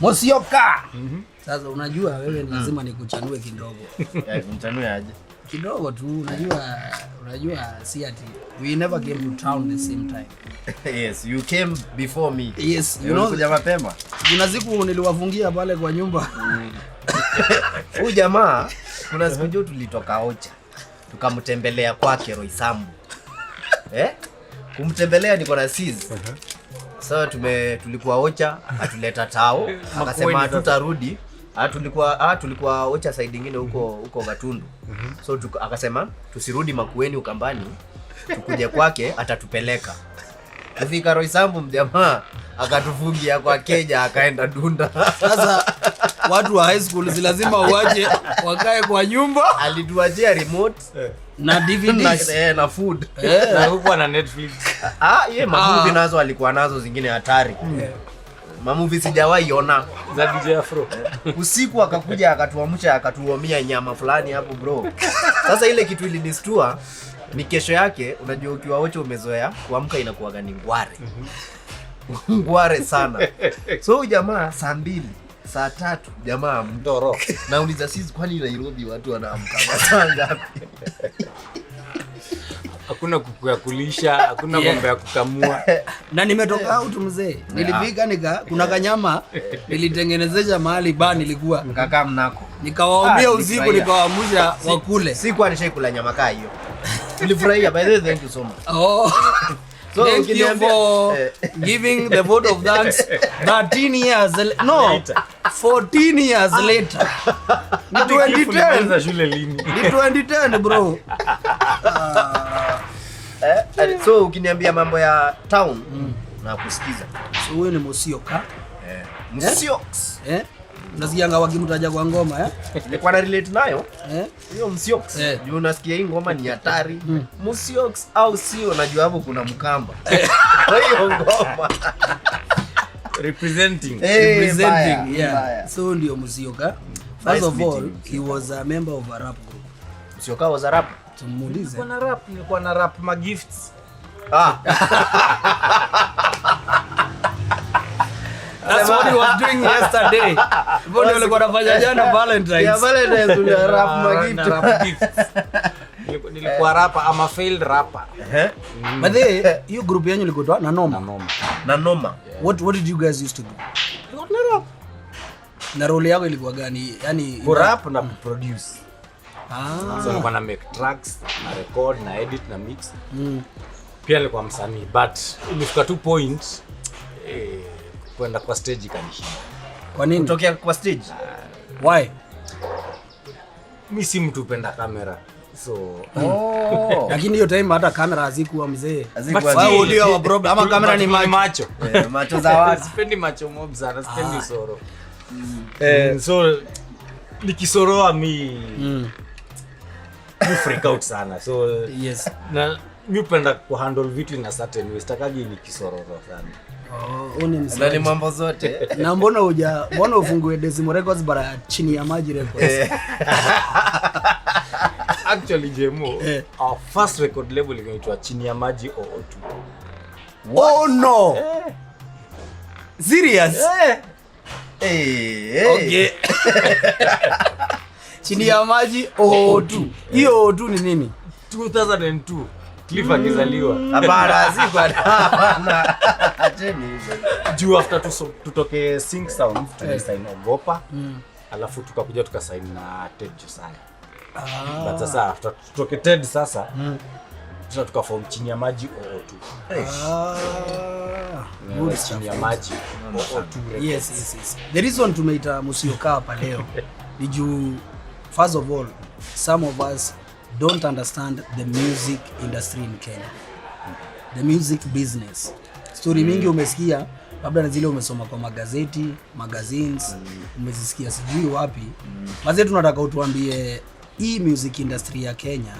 Musyoka. Sasa unajua wewe lazima nikuchanue kidogo. Mchanue aje? Kidogo tu unajua si ati we never came to town the same time. Yes, you came before me. Yes, you know kuja mapema. Kuna siku niliwafungia pale kwa nyumba. Huyu jamaa kuna siku juu tulitoka Ocha. Tukamtembelea kwake Roysambu. Kumtembelea niko na sis. Sasa tulikuwa Ocha, atuleta tao, akasema tutarudi. Tulikuwa Ocha side nyingine huko Gatundu. So akasema tusirudi Makueni Ukambani, tukuje kwake atatupeleka. Afika Roysambu mjamaa akatufungia kwa keja akaenda Dunda. Sasa watu wa high school lazima uache wakae kwa nyumba. Alituachia remote na DVDs na food. Na huko na Netflix. Yeye movie nazo alikuwa nazo zingine hatari. Movie sijawahi ona za DJ Afro. Usiku akakuja akatuamsha akatuomia nyama fulani hapo bro. Sasa ile kitu ilinistua ni kesho yake. Unajua ukiwa Ocha umezoea kuamka inakuwa gani ngware. Ngware sana. So jamaa saa 2 saa 3 jamaa mtoro. Nauliza sisi kwani Nairobi watu wanaamka saa ngapi? Hakuna kuku ya kulisha, hakuna ng'ombe ya kukamua. Na nimetoka out mzee. Nilifika kuna kanyama nilitengenezesha mahali nilikuwa. Kaka mnako. Nikawaambia usiku nikawaamsha wakule. Sikuwa nishakula nyama kaa hiyo. Tulifurahia by the way, thank you so much. So thank you for giving the vote of thanks 13 years 14 years later. Ni 2010 shule lini? Ni 2010 bro. So ukiniambia mambo ya town na kusikiza. So wewe ni Musyoka? Musyoks. Unasikianga wakimtaja kwa ngoma Nilikuwa na relate nayo. Hiyo Musyoks. Juu unasikia hii ngoma ni hatari. Musyoks au sio, najua hapo kuna mkamba. Hiyo ngoma. Representing. Yeah. So ndio Musyoka. First of all, he was a member of a rap group. Musyoka was a rap. Tumuulize. Nilikuwa na rap ma gifts. That's what he was doing yesterday. Mbona ulikuwa unafanya jana Valentine's? Yeah, Valentine's ule rap ma gifts. Nilikuwa rapper, I'm a failed rapper. But hiyo group yenu ilikuwa na Noma. What did you guys used to do? Rap. Na role yako ilikuwa gani? Yaani rap na produce. So nilikuwa na make tracks, na record, na edit, na mix. Pia nilikuwa msanii, but ilifika 2 points kwenda kwa stage kanishinda. Kwa nini? Kutokea kwa stage? Why? Mimi si mtu upenda kamera. So lakini hiyo time hata kamera hazikuwa mzee. Wao ndio wa problem ama kamera ni macho. Macho za watu. Sipendi macho mob sana, sipendi soro. So nikisoroa mi freak out sana. So yes. Na mimi upenda ku handle vitu na certain ways. Sitakaji nikisororo sana. Ni mambo zote. Na mbona ufungue Decimal Records bara chini ya maji records? Actually Jemo, our first record label inaitwa chini ya maji OO2. Oh no. Serious? Okay. Chini ya maji OO2. Hiyo OO2 ni nini? 2002. Cliff akizaliwa. Hapana, hapana. Acheni hizo. Juu after tutoke Sync Sound, tulisign Ogopa. Alafu tukakuja tukasign na Ted Josiah. But sasa after tutoke Ted sasa, tukaform chini ya maji OO2. Chini ya maji OO2. Yes. The reason tumeita Musyoka hapa leo ni juu, first of all, some of us don't understand the music industry in Kenya. The music business. Story mingi umesikia, labda na zile umesoma kwa magazeti, magazines, umezisikia sijui wapi. Basi tunataka utuambie hii music industry ya Kenya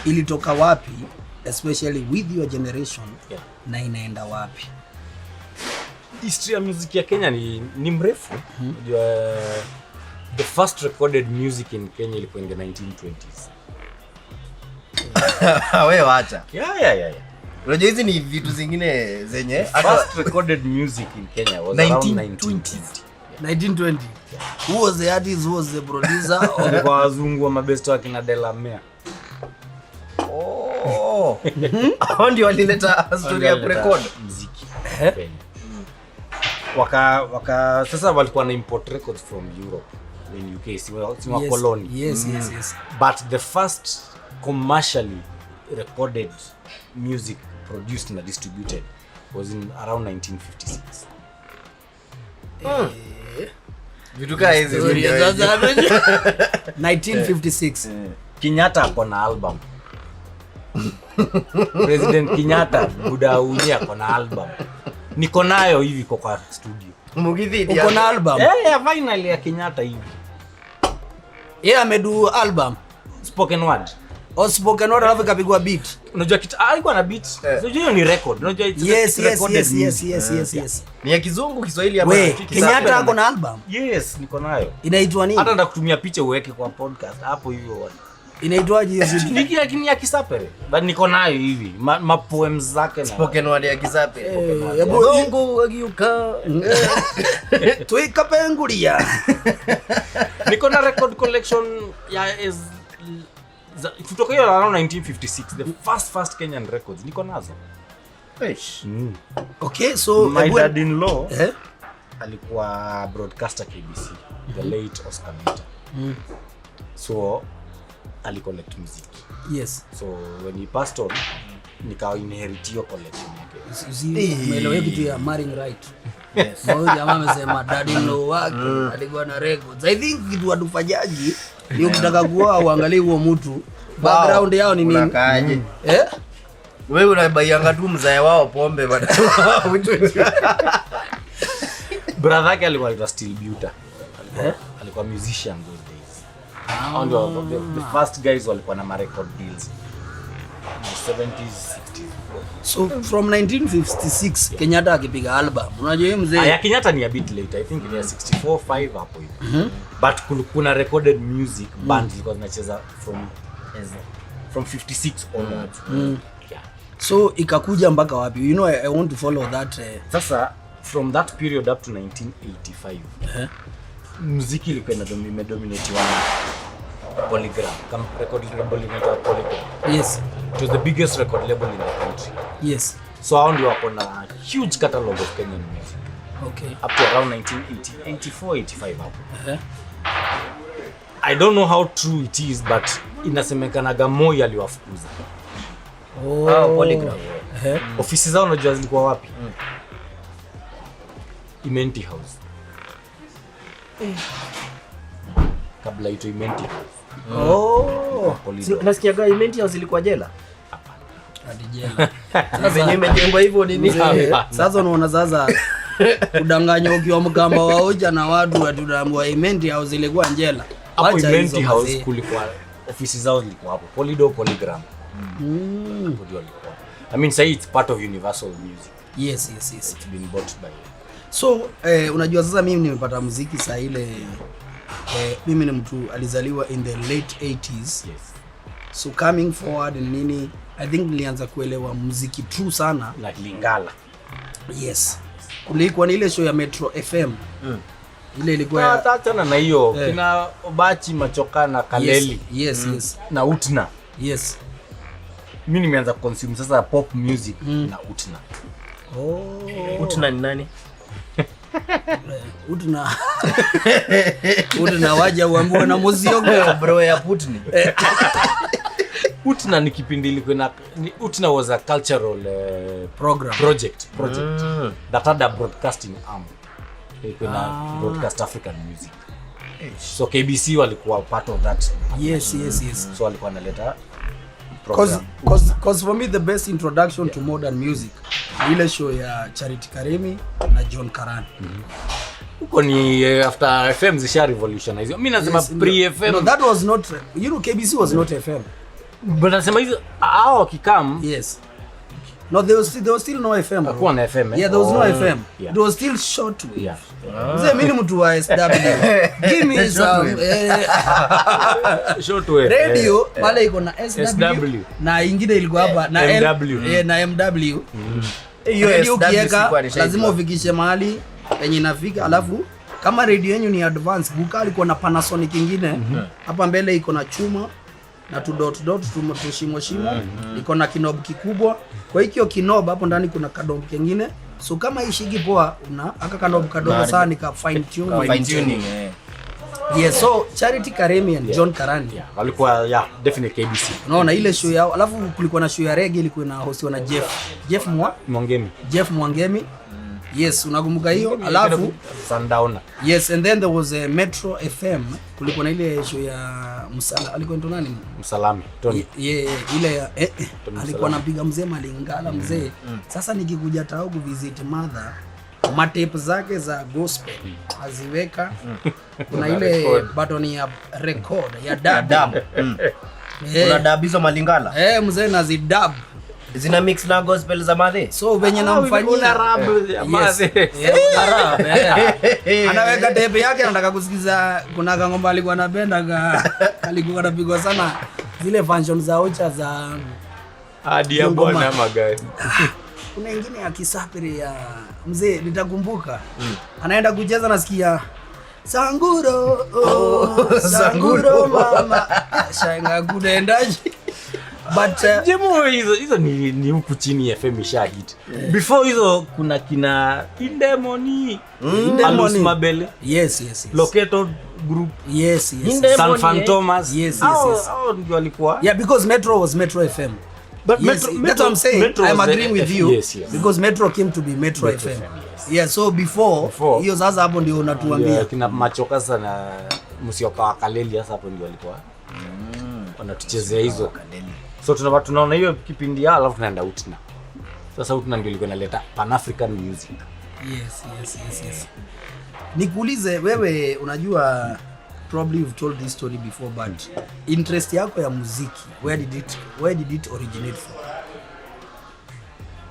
ilitoka wapi, especially with your generation, na inaenda wapi? History ya music ya Kenya ni mrefu. The first recorded music in Kenya ilikuwa in the 1920s. Wewe acha. Yeah. Unajua hizi ni vitu zingine zenye First recorded music in Kenya was around 1920. 1920. Who was the artist, who was the producer? Kwa wazungu wa mabesto akina Delamere. Oh. Hao ndio walileta story ya record muziki. Sasa walikuwa na import records from Europe in UK, si wa colony. Yes. But the first commercially recorded music produced and distributed was in around 1956. Vitu kama hizi 1956. Kenyatta ako na album. President Kenyatta buda unia ako na album. Niko nayo hivi kwa studio. Mugithi uko na album? Finally ya Kenyatta hivi. Amedu album spoken word. Spoken word alafu kapigwa beat. Unajua alikuwa na beat. Unajua hiyo ni record. Unajua yes. Ni ya kizungu Kiswahili ama Kenyatta ako na album? Yes, niko nayo. Inaitwa nini? Hata ndakutumia picha uweke kwa podcast hapo hivyo. Inaitwaje hiyo? Ni ya Kisapere. But niko nayo hivi. Ma poems zake na spoken word ya Kisapere. Bongo agiuka. Tuika pengulia. Niko na record collection ya kutoka hiyo around 1956, the first Kenyan records niko nazo. Okay, so my dad-in-law alikuwa broadcaster KBC, the late Oscar Mita. So alicollect music. Yes. So when he passed on, nika inherit your collection yake. Umeelewa kitu ya marrying right? Yes. Mmoja jamaa amesema dad-in-law wake alikuwa na records. I think kitu wadufajaji ni ukitaka kuoa uangalie huo mtu background yao ni nini. Unakaaje? Wewe unabaianga tu mzae wao pombe bado. Brother yake alikuwa Still Buta. Alikuwa musician those days. The first guys walikuwa na record deals. 70s, 60s. So from 1956 Kenyatta akipiga album. Unajua yeye mzee. Ya Kenyatta ni a bit later. I think ni 64 5 hapo hivi. But kuna recorded music bands zilikuwa zinacheza from 56 onwards. Yeah. So ikakuja mpaka wapi? You know I want to follow that. Sasa from that period up to 1985. Muziki ilikuwa imedominate Polygram. Kama record label inaitwa Polygram. Yes. It was the biggest record label in the country. Yes. So hao ndio wako na huge catalog of Kenyan music. Okay. Up to around 1984-85 hapo. I don't know how true it is, but inasemekana Moi aliwafukuza. Polygram. Ofisi zao unajua zilikuwa wapi? Imenti House. Kabla ito Imenti House. Nasikia gani Imenti House ilikuwa jela? Hadi jela. Venye imejengwa hivyo nini? Sasa unaona sasa udanganya ukiwa mkamba wa hoja na watu watuambia Imenti House ilikuwa jela. Hapo Imenti House kulikuwa ofisi zao zilikuwa hapo. Polygram. I mean say it's part of Universal Music. Yes. It's been bought by. So unajua sasa mimi nimepata muziki saa ile mimi ni mtu alizaliwa in the late 80s. Yes. So coming forward nini I think nilianza kuelewa muziki true sana like Lingala. Yes. Kulikuwa ni ile show ya Metro FM. Ile ilikuwa tena na hiyo kina Obachi Machoka na Kaleli. Yes. Na Utna. Yes. Mimi nimeanza consume sasa pop music na Utna. Utna ni nani? Utna waja uambiwe na Musyoka bro ya Putni. Utna ni kipindi ilikuwa na Utna was a cultural project that had a broadcasting arm. Ilikuwa na broadcast African music. So KBC walikuwa part of that. Yes. So walikuwa analeta Cause for me the best introduction to modern music ile show ya Charity Karimi na John Karani. Huko ni after FM zisha revolutionize. Mimi nasema pre FM. No, that was not, KBC was not FM. But nasema hizo hao kikam. Yes. No, there was still no FM. Bro. Hakuwa na FM. Yeah, there was no FM. Yeah. It was still shortwave. Yeah. Mzee mimi ni mtu wa SW. Give me some Shortwave. radio pale iko na SW. na ingine ilikuwa hapa na MW. na MW. Hiyo Radio SW ukiweka sikuwa nishaijua. lazima ufikishe mahali penye inafika, alafu kama radio yenu ni advance, Buka alikuwa na Panasonic ingine hapa mbele iko na chuma na tu dot tu shimo iko na kinob kikubwa. Kwa hiyo kinob hapo ndani kuna kadob kingine, so kama ishiki poa una aka kanob kadogo sana nika fine tuning. Yes, so Charity Karemi and John Karani. Yeah, walikuwa definitely KBC. Unaona ile show yao, alafu kulikuwa na show ya reggae ilikuwa na hostiwa na Jeff Mwangemi. Yes, unakumbuka hiyo? Alafu Sundowner. Yes, and then there was a Metro FM. Kulikuwa na ile show ya Msala, alikuwa ndo nani? Msalami, Tony. Ile ya alikuwa anapiga mzee Malingala mzee. Sasa nikikuja tao kuvisit mother, matape zake za gospel aziweka. Kuna ile button ya record ya dub. Kuna dub hizo Malingala. Mzee nazidub. Zina mix na gospel za madhe. So venye namfanyia rap ya madhe. Rap. Anaweka tape yake anataka kusikiza. Kuna kangomba alikuwa anapenda alikuwa anapigwa sana zile versions za Ocha za hadi ya bwana magari. Kuna nyingine ya Kisapiri ya mzee nitakumbuka. Anaenda kucheza nasikia Sanguro Sanguro mama shanga kudendaje. But Jemo hizo ni huku chini ya FM hit. Before hizo kuna kina Indemoni, Alus Mabele. Yes. Locator Group. Yes. San Fantomas. Yes. Oh, ndio walikuwa. Yeah, because Metro was Metro FM. But yes, that's what I'm saying. I'm agreeing with you. Yes. Because Metro came to be Metro FM. Yes. Yeah, so before hiyo sasa hapo ndio unatuambia. Kina Musyoka sana Musyoka wa Kaleli sasa hapo ndio walikuwa. Wanatuchezea hizo Kaleli. So tunaona hiyo kipindi ya alafu tunaenda Utna. Sasa Utna ndio ilikuwa inaleta Pan African music. Yes. Nikuulize wewe, unajua probably you've told this story before, but interest yako ya muziki, where did it originate from?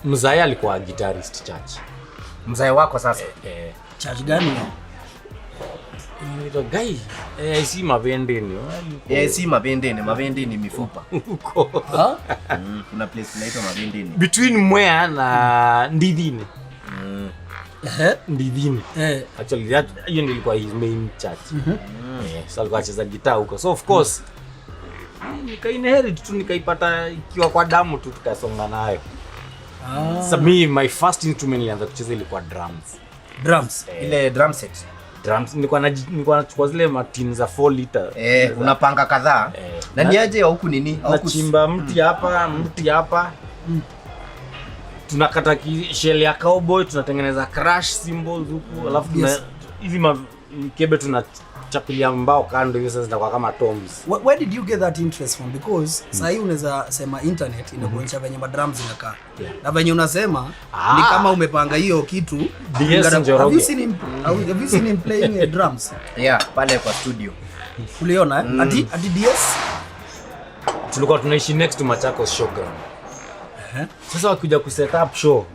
Mzaya alikuwa guitarist church. Mzaya wako sasa? Church gani? Ndio guy. Si Mavendeni. Si Mavendeni mifupa. Huko. Kuna place inaitwa Mavendeni. Between Mwea na Ndidhini. Ndidhini. Actually hiyo ndio ilikuwa his main church. So alikuwa anacheza gitaa huko. So of course nikainherit tu nikaipata ikiwa kwa damu tu tukasonga nayo. So my first instrument nilianza kucheza ilikuwa drums. Ile drum set. Drums nilikuwa nachukua zile matini za 4 liter. Unapanga kadhaa. Na ni aje huku nini? Nachimba mti hapa. Tunakata shell ya cowboy, tunatengeneza crash cymbals huku, alafu hizi kebe tunachapilia mbao kando, hizo sasa zinakuwa kama toms. Where did you get that interest from? Because sasa hii unaweza sema internet inakuonyesha venye madrums zinakaa. Na venye unasema ni kama umepanga hiyo kitu. Have you seen him playing drums? Yeah, pale kwa studio. Uliona ati DS? Tulikuwa tunaishi next to Machakos Showground. Sasa wakija ku set up show.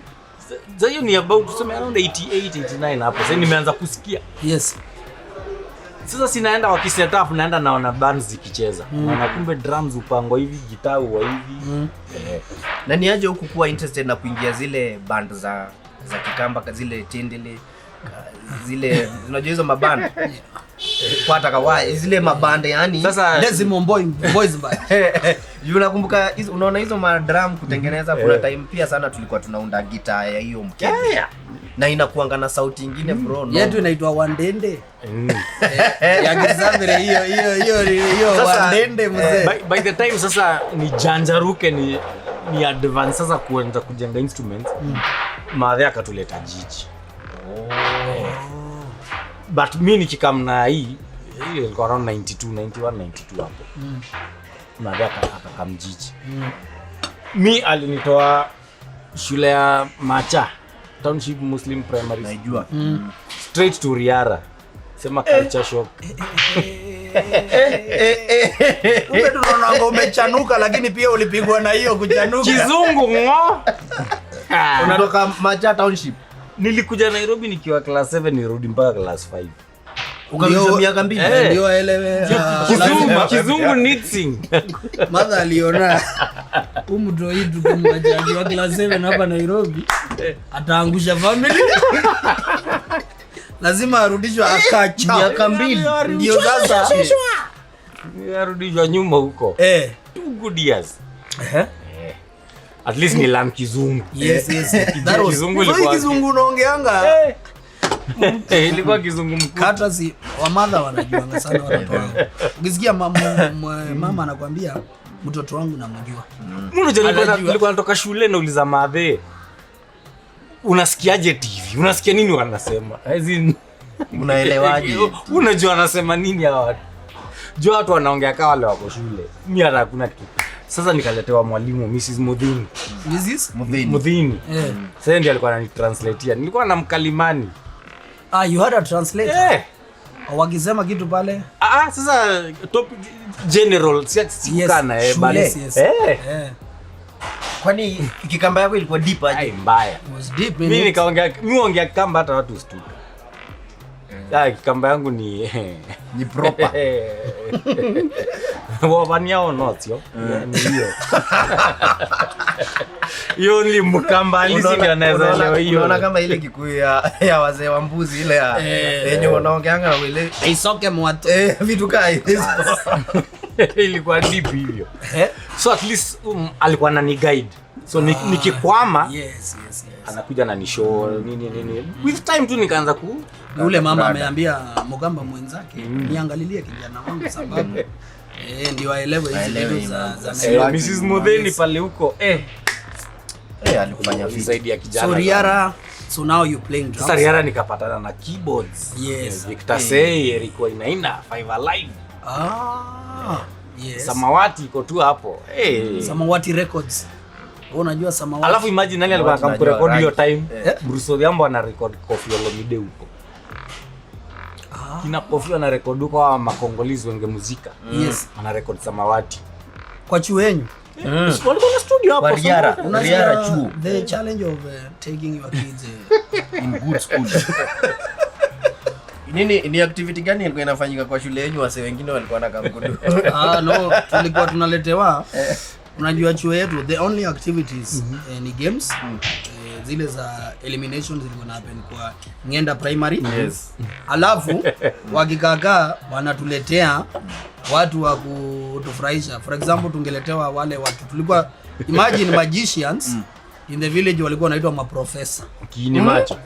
Sasa hiyo ni about tuseme around 88 89 hapo. Sasa nimeanza kusikia. Yes. Sasa sinaenda wakiset up, naenda naona bands zikicheza. Na kumbe drums upangwa hivi, gitaa huwa hivi. Na ni aje huku kuwa interested na kuingia zile band za Kikamba, zile Tendele, zile unajua hizo maband. Kwa taka zile maband yani sasa Desmond Boys band. Unakumbuka unaona hizo madrum kutengeneza kuna time pia sana tulikuwa tunaunda gitaa ya hiyo mkebe. Na inakuanga na sauti nyingine bro. Yetu inaitwa Wandende. Ya Gizabere hiyo Wandende mzee. By the time sasa ni janjaruke ni advance sasa kuanza kujenga instruments. Madhe akatuleta jiji. But mimi nikikam na hii ilikuwa around 91 92 hapo. Madhe akakam jiji. Mimi alinitoa shule ya Macha Township Muslim Primary. Najua. Straight to Riara. Sema culture shock. Kumbe tunaona umechanuka lakini pia ulipigwa na hiyo kuchanuka. Kizungu ngo. Unatoka Macha Township. Nilikuja Nairobi nikiwa class 7 nirudi mpaka class 5. Ukarudisha miaka 2. Ndio elewe. Kizungu knitting. Mother aliona mtu hitu kumwajaji wa class 7 hapa Nairobi ataangusha family. Lazima arudishwe akacha Miaka 2. ndio sasa Arudishwa nyuma huko. 2 good years. At least ni lam kizungu. Yes. That was Kizungu ilikuwa. Kizungu unaongeanga. Ilikuwa kizungu mkuu. Hata si wa mother wanajuanga sana watoto wangu. Ukisikia mama anakuambia mtoto wangu namjua. Nilikuwa natoka shule na uliza madhe. Unasikiaje TV? Unasikia nini wanasema? Hizi Unaelewaje? Unajua wanasema nini hawa watu? Jua watu wanaongea kama wale wako shule. Mimi hata hakuna kitu. Sasa nikaletewa mwalimu Mrs. Mudhini. Mrs. Mudhini. Sasa ndiye alikuwa ananitranslatea. Nilikuwa na mkalimani. You had a translator? Wakisema kitu pale? Sasa topic general sikana bale. Kwani Kikamba yako ilikuwa deep aje? Mbaya. It was deep. Mimi nikaongea Kikamba hata watu stuka. Kikamba yangu ni proper. Wabaniao notio. Ndio. Hiyo ni Mkamba halisi ndio anaweza leo hiyo. Unaona kama ile Kikuyu ya wazee wa mbuzi ile yenye wanaongeanga na ile isoke mwato. Vitu kaa hizo. Ilikuwa deep hivyo. So at least alikuwa anani guide. So nikikwama Yes. anakuja na nishow nini. With time tu nikaanza Yule mama ameambia Mugamba mwenzake niangalilie kijana wangu sababu ndio aelewe hizo vitu za Mrs. Modeni pale huko alikufanya zaidi ya kijana. So Riara, so now you playing drums. Sasa Riara nikapatana na keyboards. Yes. Victor Say, Eriko Inaina, Five Alive. Yes. Samawati iko tu hapo. Samawati Records. Unajua Samawati. Alafu imagine nani alikuwa akamkurekodi hiyo time? Bruce Odhiambo ana record Koffi Olomide huko. Kina Koffi ana record huko wa Makongolizi wenge muzika. Yes. Ana record Samawati. Kwa chuo yenu. Walikuwa na studio hapo. Riara chuo. The challenge of taking your kids in good school. Ni activity gani ilikuwa inafanyika kwa shule yenu wase wengine walikuwa na kamkudu? No, tulikuwa tunaletewa. Unajua chuo yetu the only activities ni games. Zile za elimination zilikuwa na happen kwa Ngenda Primary. Yes. Alafu wakikakaa wanatuletea watu wa kutufurahisha. For example, tungeletewa wale watu tulikuwa imagine magicians in the village walikuwa wanaitwa maprofesa. Kiini macho.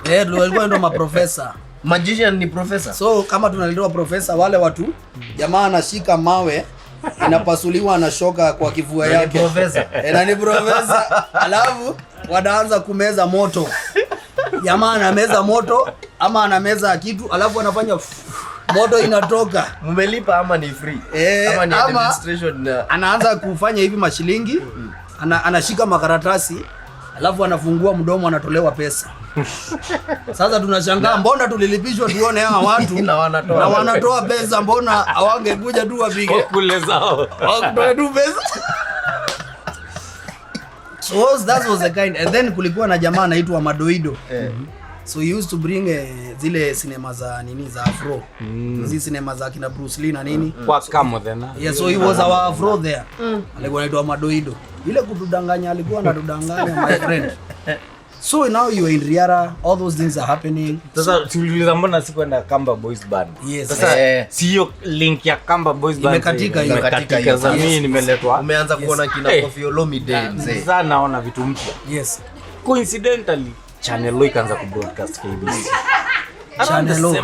Walikuwa wanaitwa maprofesa. Magician ni professor. So kama tunaletewa profesa wale watu jamaa anashika mawe inapasuliwa na shoka kwa kifua yake. Ni profesa. Alafu wanaanza kumeza moto. Jamaa anameza moto ama anameza kitu alafu anafanya moto inatoka. Mmelipa ama ni free? Ama ni administration. Anaanza kufanya hivi mashilingi. Anashika makaratasi alafu anafungua mdomo anatolewa pesa. Sasa tunashangaa mbona tulilipishwa tuone hawa watu na wanatoa pesa, mbona hawangekuja tu wapige kule zao watoe tu pesa. So that was the kind. And then kulikuwa na jamaa anaitwa Madoido. So he used to bring zile sinema za nini za Afro. Zile sinema za kina Bruce Lee na nini. Kwa kamo tena. Yeah, so he was our Afro there. Alikuwa anaitwa Madoido. Ile kutudanganya alikuwa anatudanganya my friend. So now you are in Riara, all those things are happening. Sasa tuliuliza mbona sikwenda Kamba Boys Band. Yes. Sasa sio link ya Kamba Boys Band imekatika hiyo. Sasa mimi nimeletwa. Umeanza kuona kina Koffi Olomide mzee. Sasa naona vitu mpya. Yes. Coincidentally Channel O ikaanza kubroadcast KBC. Channel O.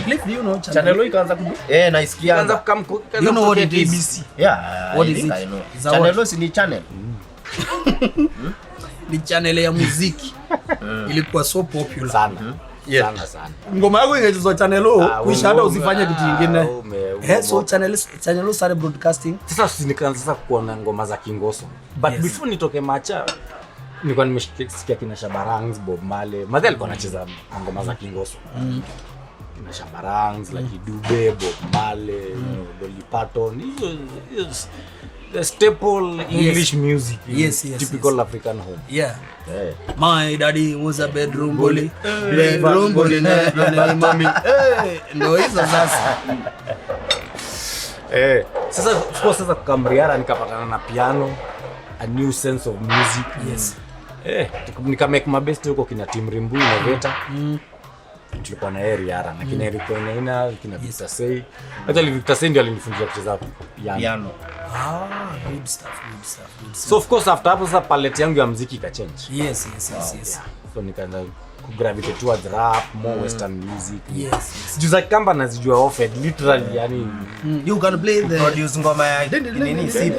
Cliff, do you know Channel O ikaanza naisikia. Ikaanza kukamko. You know what it is? KBC. Yeah. What is it? Channel O si ni channel. Ni channel ya muziki. Ilikuwa so popular sana. Sana. Ngoma yako ingechezwa Channel O, kuisha hata usifanye kitu kingine. So Channel O started broadcasting. Sasa nikaanza sasa kuona ngoma za Kingoso. But before nitoke Macha nilikuwa nimesikia kina Shabarangs, Bob Marley. Madhe alikuwa anacheza ngoma za Kingoso. na Shabarangs, like Dube, Bob Marley, Dolly Parton. Is the staple English music in typical African home. Yeah. My daddy was a bedroom bully. Bedroom bully na mami. Ndio hizo sasa. Sasa of course sasa kukamriara nikapatana na piano, a new sense of music. Yes. Nika make my best huko kina Tim Rimbu na Veta. Tulikuwa na Riara na kina Eric Oinaina, kina Victor Say. Hata Victor Say ndio alinifundisha kucheza piano. Good stuff. So of course after hapo sasa palette yangu ya muziki ikachange. Yes. So nikaanza kugravitate towards rap, more western music. Yes. Juza kamba nazijua offered literally yani you can play the produce ngoma ya nini si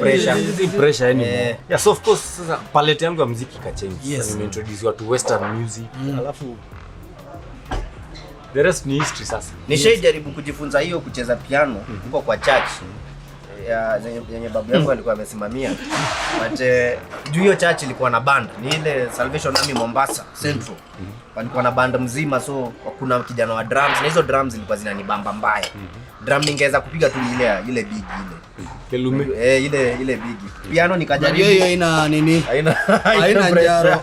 pressure anymore. Yeah, so of course sasa palette yangu ya muziki ikachange. Yes. Nimeintroduce watu western music. Alafu the rest ni history sasa. Nishajaribu kujifunza hiyo kucheza piano huko kwa church yenye babu yangu alikuwa amesimamia. But juu hiyo church ilikuwa na band. Ni ile Salvation Army Mombasa Central. Walikuwa na band mzima, so kuna kijana wa drums na hizo drums zilikuwa zinanibamba mbaya. Drum ningeweza kupiga tu ile big ile. Kelume. Ile big. Piano nikajaribu. Hiyo ina nini? Haina njaro.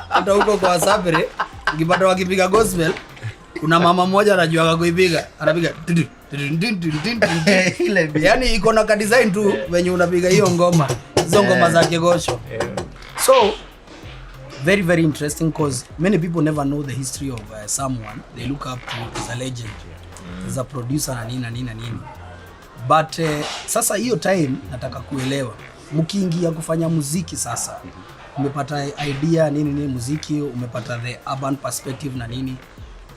Hata huko kwa Sabere ukipata wakipiga gospel kuna mama mmoja anajua kuipiga, anapiga ile yani iko na ka design tu wenye unapiga hiyo ngoma, hizo ngoma za kigosho. So very very interesting cause many people never know the history of someone they look up to as a legend, as a producer na nini. But sasa hiyo time nataka kuelewa mkiingia kufanya muziki sasa, umepata idea nini muziki, umepata the urban perspective na nini.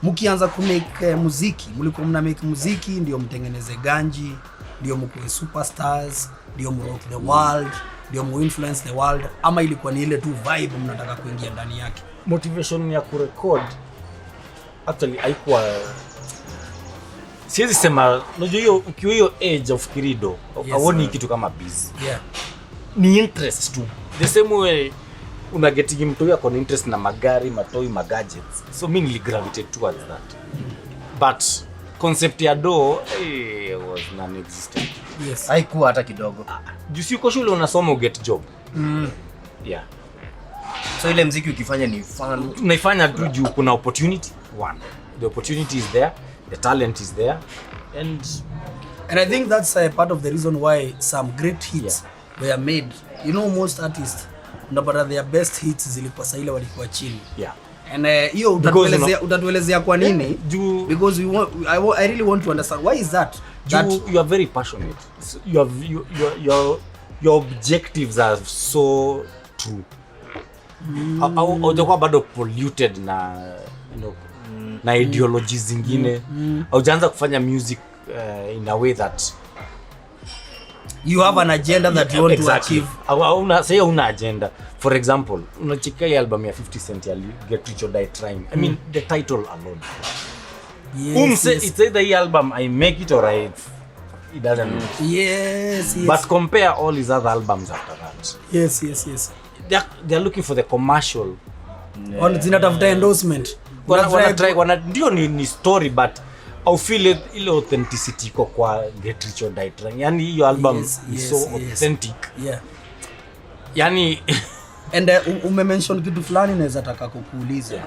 Mkianza kumake muziki, mlikuwa mna make muziki ndio mtengeneze ganji, ndio mkuwe superstars, ndio mrock the world, ndio muinfluence the world, ama ilikuwa ni ile tu vibe mnataka kuingia ndani yake? Motivation ya kurecord actually haikuwa, siwezi sema, unajua hiyo ukiwa hiyo age of kirido hauoni kitu kama busy. Ni interest tu. The same way una getting mtu yako na interest na magari, matoi, magadgets. So mimi niligravitate towards that. But concept ya do was non-existent. Yes. Haikuwa hata kidogo. Juu si uko shule unasoma get job. Yeah. So ile muziki ukifanya ni fun. Unaifanya tu juu kuna opportunity. One. The opportunity is there, the talent is there, and I think that's part of the reason why some great hits were made. You know, most artists unapata their best hits zilikuwa saa ile walikuwa chini. And hiyo utatuelezea kwa nini? Because I really want to understand why is that? You are very passionate. So your objectives are so true. Au bado polluted na na ideologies zingine. Haujaanza kufanya music in a way that you have an agenda that you want to achieve. Una agenda. For example, unachika hii album ya 50 Cent ya Get Rich or Die Trying. I mean, the title alone. Yes. It's either the album I make it or it doesn't. Yes. But compare all his other albums after that. Yes. They're looking for the commercial. Zinatafuta endorsement. Ndio ni story, but I feel ile authenticity kwa Get Rich or Die Trying. Yani hiyo album is so authentic. Yani and umemention kitu fulani naweza taka kukuuliza.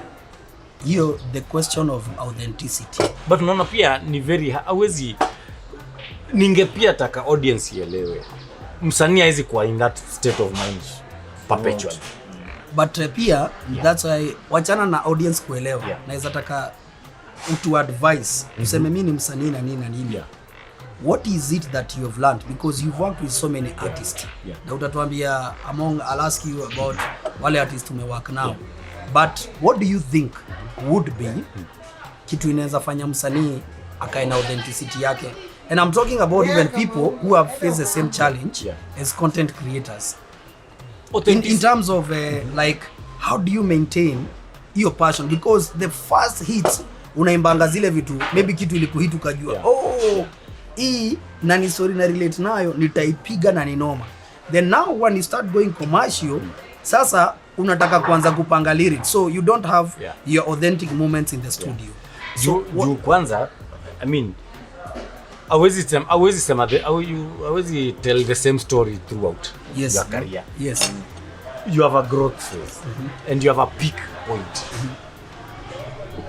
Hiyo the question of authenticity. But unaona pia ni very hawezi, ningepia taka audience ielewe. Msanii haizi kuwa in that state of mind perpetually. But pia that's why wachana na audience kuelewa. Naweza taka to advise useme mimi ni msanii na nini. What is it that you have learned, because you've worked with so many artists? Na utatuambia I'll ask you about wale artists umework now. But what do you think would be kitu inaweza fanya msanii akae na authenticity yake? And I'm talking about even people who have faced the same challenge as content creators. In terms of like how do you maintain your passion, because the first hits unaimbanga zile vitu, maybe kitu ilikuhit ukajua hii na ni story na relate nayo nitaipiga na ni noma. Then now when you start going commercial, sasa unataka kuanza kupanga lyrics, so you don't have your authentic moments in the studio. So kwanza I mean, always tell the same story throughout your career. Yes. You have a growth phase and you have a peak point.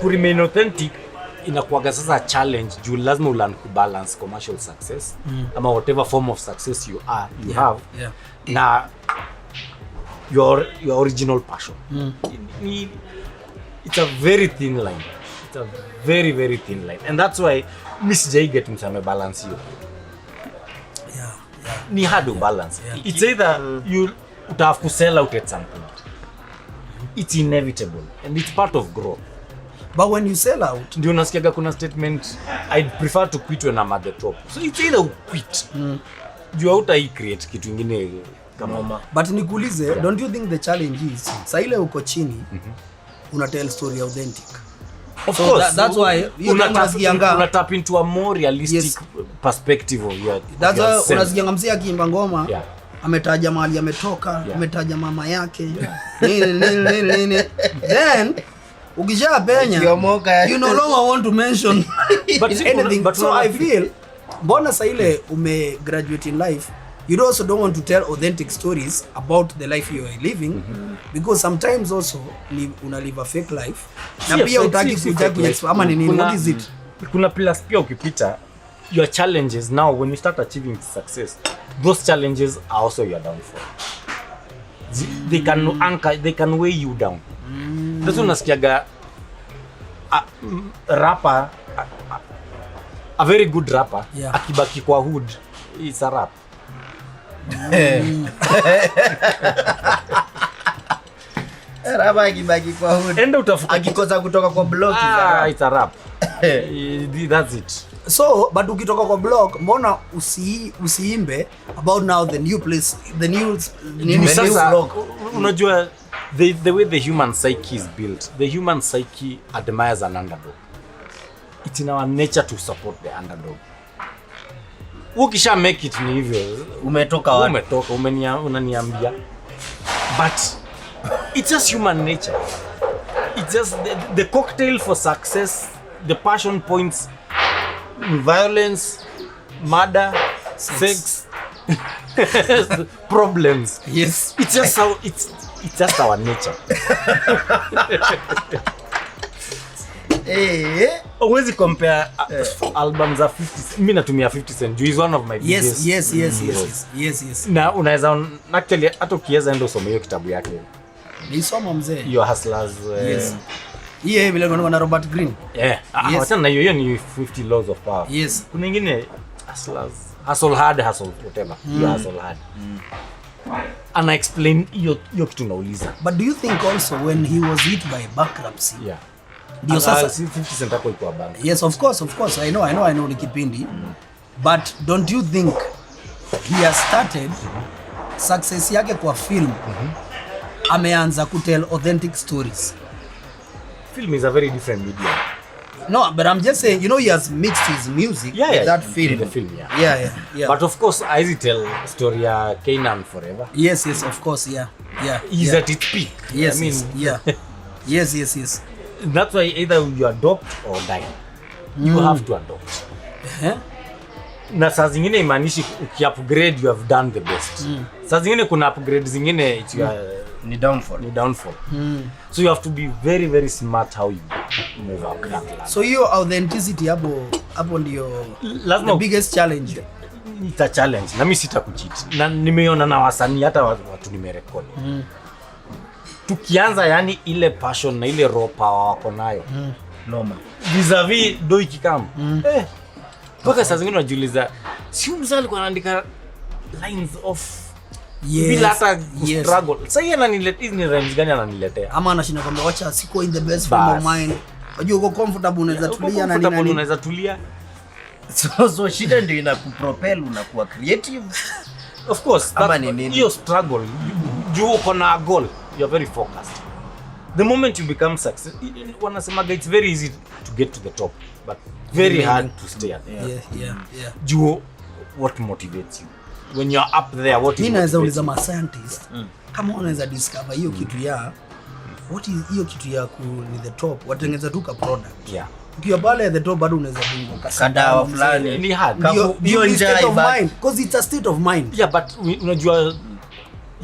To remain authentic inakuwaga sasa challenge juu lazima ulearn to balance commercial success ama whatever form of success you have na your original passion. It's a very thin line. It's a very, very thin line. And that's why Miss J get msame balance you. Ni hard to balance. It's either you have to sell out at some point. It's inevitable and it's part of growth. But when you sell out, ndio nasikiaga kuna statement, I'd prefer to quit when I'm at the top. So it's either quit. You hautai create kitu kingine kama. But nikuulize, don't you think the challenge is saa ile uko chini una tell story authentic? Of course. That's why una tap into a more realistic perspective of your. That's why unasikianga mzee akiimba ngoma. Ametaja mahali ametoka, ametaja mama yake. Nini. Then ukisha penya, you no longer want to mention anything. But so I feel mbona saa ile ume graduate in life, you also don't want to tell authentic stories about the life you are living because sometimes also una live a fake life na pia utaki kuja ama nini. What is it? Kuna pillars pia ukipita your challenges now when you start achieving success, those challenges are also your downfall. They can anchor, they can weigh you down. That's unasikiaga rapper, a very good rapper, akibaki kwa hood, it's a rap. Rapa akibaki kwa hood. Enda utafuta akikosa kutoka kwa block, it's a rap. That's it. So, but ukitoka kwa blog, mbona usiimbe about now the new place, the new blog? Unajua the way the human psyche is built, the human psyche admires an underdog. It's in our nature to support the underdog. Ukisha make it ni hivyo. Umetoka wapi? Umetoka, unaniambia. But it's just human nature. It's just the cocktail for success, the passion points, violence, murder, sex, problems. Yes. It's just how it's just our nature. Always compare albums of 50 Cent. Mimi natumia 50 Cent. Is one of my biggest. Yes. Na unaweza actually hata ukiweza enda usome hiyo kitabu yake. Nisoma mzee. Your Hustlers. Yes. Yeye vile na Robert Greene. Wacha na hiyo ni 50 laws of power. Yes. Kuna nyingine Hustlers. Hustle hard, hustle whatever. You hustle hard. Ana explain hiyo kitu nauliza. But do you think also when he was hit by bankruptcy? Ndio sasa 50 Cent hapo iko bank. Yes, of course. I know ni kipindi. But don't you think he has started success yake kwa film? Ameanza kutell authentic stories. Film is a very different medium. No, but I'm just saying, he has mixed his music with that film. The film, Yeah. But of course, I tell story Canaan Forever. Yes, of course, yeah. He's at its peak. Yes, I mean, yes. That's why either you adopt or die. You have to adopt. Na saa zingine imanishi uki-upgrade you have done the best. Saa zingine kuna upgrade zingine it's ni downfall. So you have to be very, very smart how you move up that ladder. So your authenticity hapo ndio the biggest challenge. It's a challenge. Na mimi sitakucheat. Na nimeona na wasanii hata watu nimerekodi. Tukianza yani ile passion na ile raw power wako nayo. Noma. Vis-a-vis do ikikam. Mpaka saa zingine unajiuliza, si mzee alikuwa anaandika lines of bila hata struggle. Sasa yeye ananiletea hizi rhymes gani ananiletea? Ama anashinda kwamba wacha siko in the best frame of mind. Unajua uko comfortable unaweza tulia na nini. Unaweza tulia. So shida ndio inakupropel unakuwa creative. Of course, hiyo struggle, you uko na goal, you are very focused. The moment you become success, wanasemaga it's very easy to get to the top, but very hard to stay at there. Yeah. You, what motivates you? When you're up there, what is mimi naweza uliza ma scientist kama wanaweza discover hiyo kitu ya what is hiyo kitu ya ku ni the top, watengeneza tu ka product. ukiwa pale at the top bado unaweza bingo Kadawa fulani. Ni hard. Hiyo state of njaa mind, because it's a state of mind. Yeah, but unajua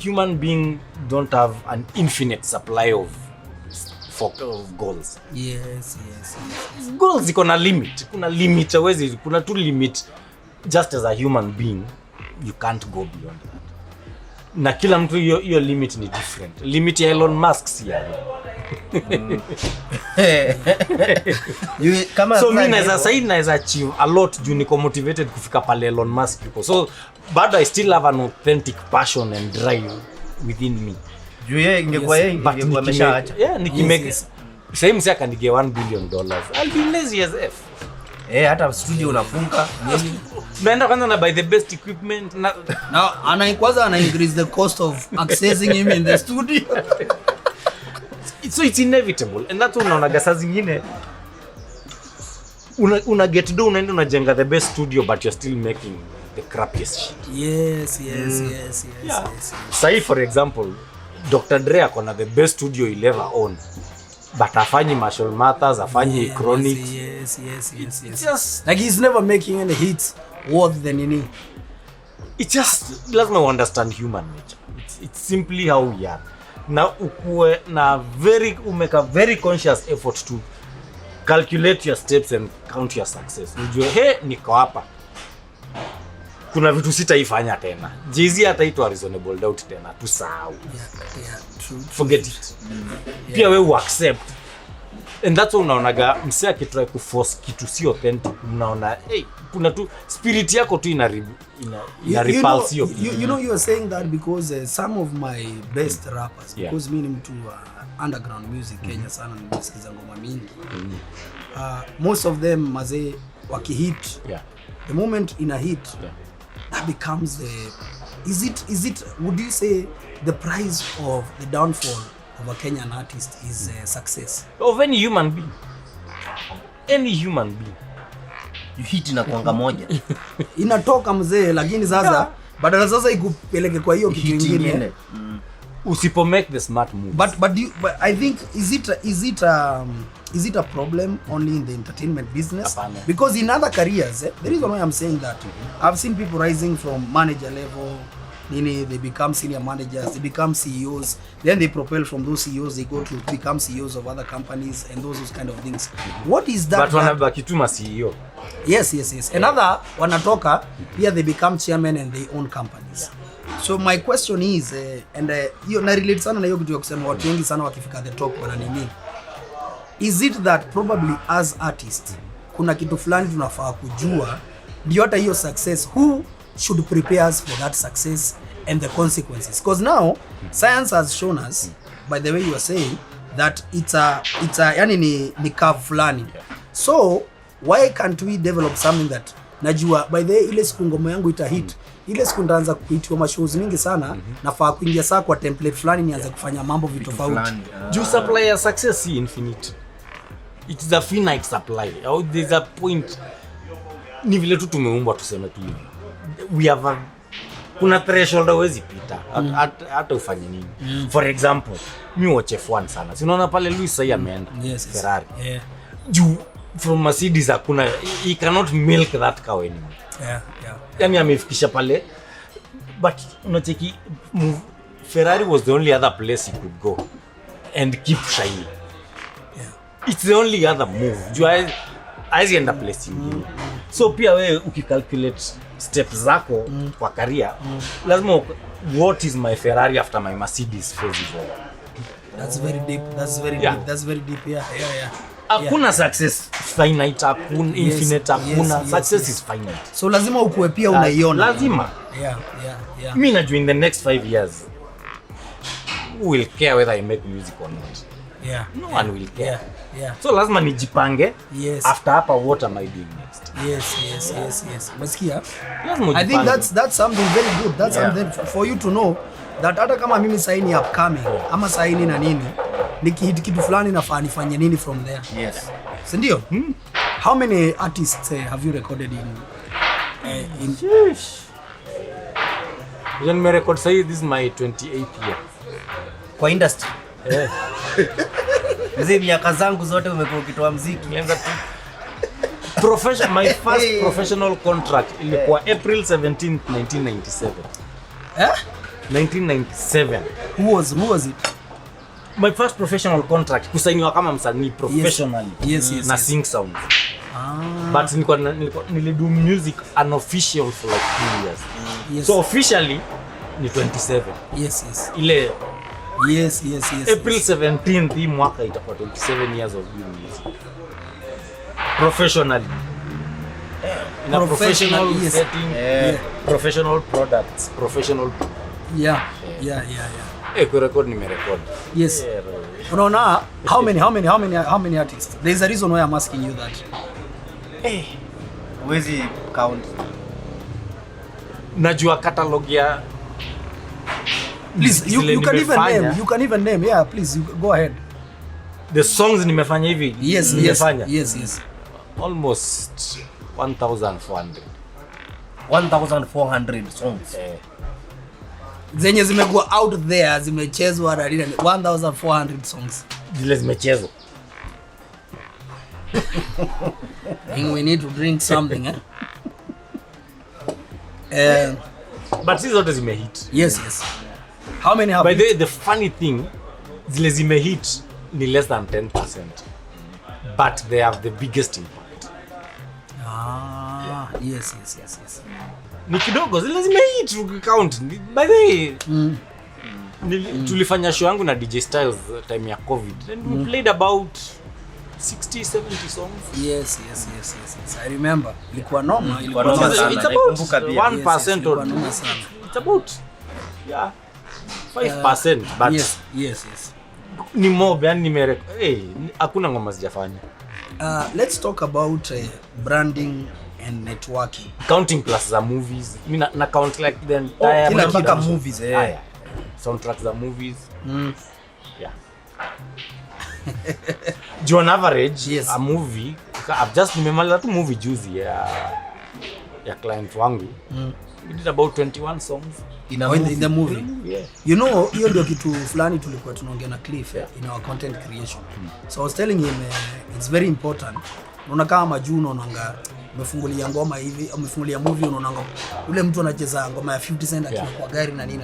human being don't have an infinite supply of goals. Yes. Goals ziko na limit. Kuna limit hawezi, kuna tu limit. Just as a human being you can't go beyond that. Na kila mtu hiyo limit ni different. Limit ya Elon Musk si ya. So mimi naweza achieve a lot juu niko motivated kufika pale Elon Musk yuko. So but I still have an authentic passion and drive within me. Juu yeye ingekuwa ameshaacha. Yeah, nikimake same saka nige $1 billion. I'll be lazy as F. Hata studio unafunga nini? Naenda kwanza na buy the best equipment na ana increase the cost of accessing him in the studio. So it's inevitable. And that's unaona saa zingine una get do unaenda unajenga the best studio but you're still making the crappiest shit. Yes. Say for example, Dr. Dre akona the best studio he'll ever own. But afanyi Marshall Mathers, afanyi Chronics. Yes. It's just like he's never making any hits worth the nini. It's just lazima understand human nature. It's simply how we are. Na ukue na make a very conscious effort to calculate your steps and count your success. Ujue niko hapa. Kuna vitu sitaifanya tena. Jay-Z ataitwa reasonable doubt tena, tusahau. Yeah, true. Forget it. Pia wewe accept. And that's why unaonaga msee akitry kuforce kitu si authentic, unaona kuna tu spirit yako tu ina repulse you. You know you are saying that because some of my best rappers, because mimi ni mtu underground music Kenya sana, nimesikiza ngoma mingi. Most of them mazee wakihit. The moment in a hit, that becomes the is it would you say the price of the downfall of a Kenyan artist is success of any human being? Any human being you hit na kuanga moja inatoka mzee, lakini sasa badala sasa ikupeleke kwa hiyo kitu kingine usipo make the smart move. But I think is it a problem only in the entertainment business? Apana. Because in other careers, the reason why I'm saying that, I've seen people rising from manager level, they become senior managers, they become CEOs, then they propel from those CEOs, they go to become CEOs of other companies and those kind of things. What is that? But wanabaki tu ma CEO. Yes. Another wanatoka, here they become chairman and they own companies. So my question is, hiyo na relate sana na hiyo kitu ya kusema watu wengi sana wakifika the top wana nini? Is it that probably as artists kuna kitu fulani tunafaa kujua ndio hata hiyo success, who should prepare us for that success and the consequences? Because now science has shown us, by the way you are saying, that it's a yani ni curve fulani. So why can't we develop something that najua by the way ile siku ngoma yangu ita hit, ile siku ndaanza kuitiwa mashows mingi sana, nafaa kuingia saa kwa template fulani nianze kufanya mambo vitu tofauti. Juu supply ya success is infinite. It is a finite supply. There's a point. Ni vile tu tumeumbwa tuseme tu hivi. We have kuna threshold hawezi pita. Hata ufanye nini. For example, mimi watch F1 sana. Si unaona pale Lewis sasa ameenda Ferrari. Yeah. Juu from Mercedes hakuna, he cannot milk that cow anymore. Yeah. Yani amefikisha pale. But unacheki Ferrari was the only other place he could go and keep shining. It's the only other move. Juu aizienda place ingine. So pia wewe ukicalculate steps zako kwa career, lazima what is my Ferrari after my Mercedes phase evolve. That's very deep. That's very deep. Yeah. Hakuna success finite, hakuna infinite, hakuna success is finite. So lazima ukue pia unaiona. Lazima. Yeah. Mimi najua in the next 5 years who will care whether I make music or not. No one will care. So lazima nijipange. After hapa what am I doing next? Yes. Masikia? Lazima I think that's something very good. That's something for you to know that hata kama mimi saini upcoming ama saini na nini, nikihit kitu fulani nafaa nifanye nini from there. Yes. Si ndio? How many artists have you recorded in Then me record say this is my 28th year kwa industry. Mzee miaka zangu zote umekuwa ukitoa muziki. My first professional contract ilikuwa April 17th, 1997. 1997. Who was it? My first professional contract kusainiwa kama msanii professionally. Yes, na Sing Sound. But nilido music unofficial for like 2 years. Yes. So officially ni 27. Yes. Ile Yes. April 17th hii mwaka itakuwa 27 years of doing music. Professionally. In a professional yes. setting, professional products, professional. Yeah. Kurecord nimerecord. Yes. Unaona how many artists? There's a reason why I'm asking you that. Huwezi count. Najua catalog ya. Please, you can even name. Yeah, please, go ahead. The songs nimefanya hivi. Yes. Almost 1,400. 1,400 songs. Zenye zimekuwa out there, zimechezwa na 1,400 songs. Zile zimechezwa. I think we need to drink something, But these zote zimehit. Yes. How many have? By the funny thing, zile zimehit ni less than 10%. But they have the biggest impact. Yes. Ni kidogo zile zimehit ukicount. By the way, tulifanya show yangu na DJ Styles time ya COVID and we played about 60-70 songs. Yes. I remember. Ilikuwa noma. It's about 1% or it's about 5%, but yes. Ni mob yani hakuna ngoma sijafanya. Let's talk about branding and networking. Counting plus za movies. Mimi na count like the entire kila movies. Soundtracks za movies. Yeah. On average, yes. A movie, I've just nimemaliza tu movie juzi ya client wangu. We did about 21 songs in the movie. Yeah. You know, hiyo ndio kitu fulani tulikuwa tunaongea na Cliff in our content creation. So I was telling him it's very important. Unaona kama majuu unaonanga umefungulia ngoma hivi, umefungulia movie unaonanga ule mtu anacheza ngoma ya 50 Cent akiwa kwa gari na nini.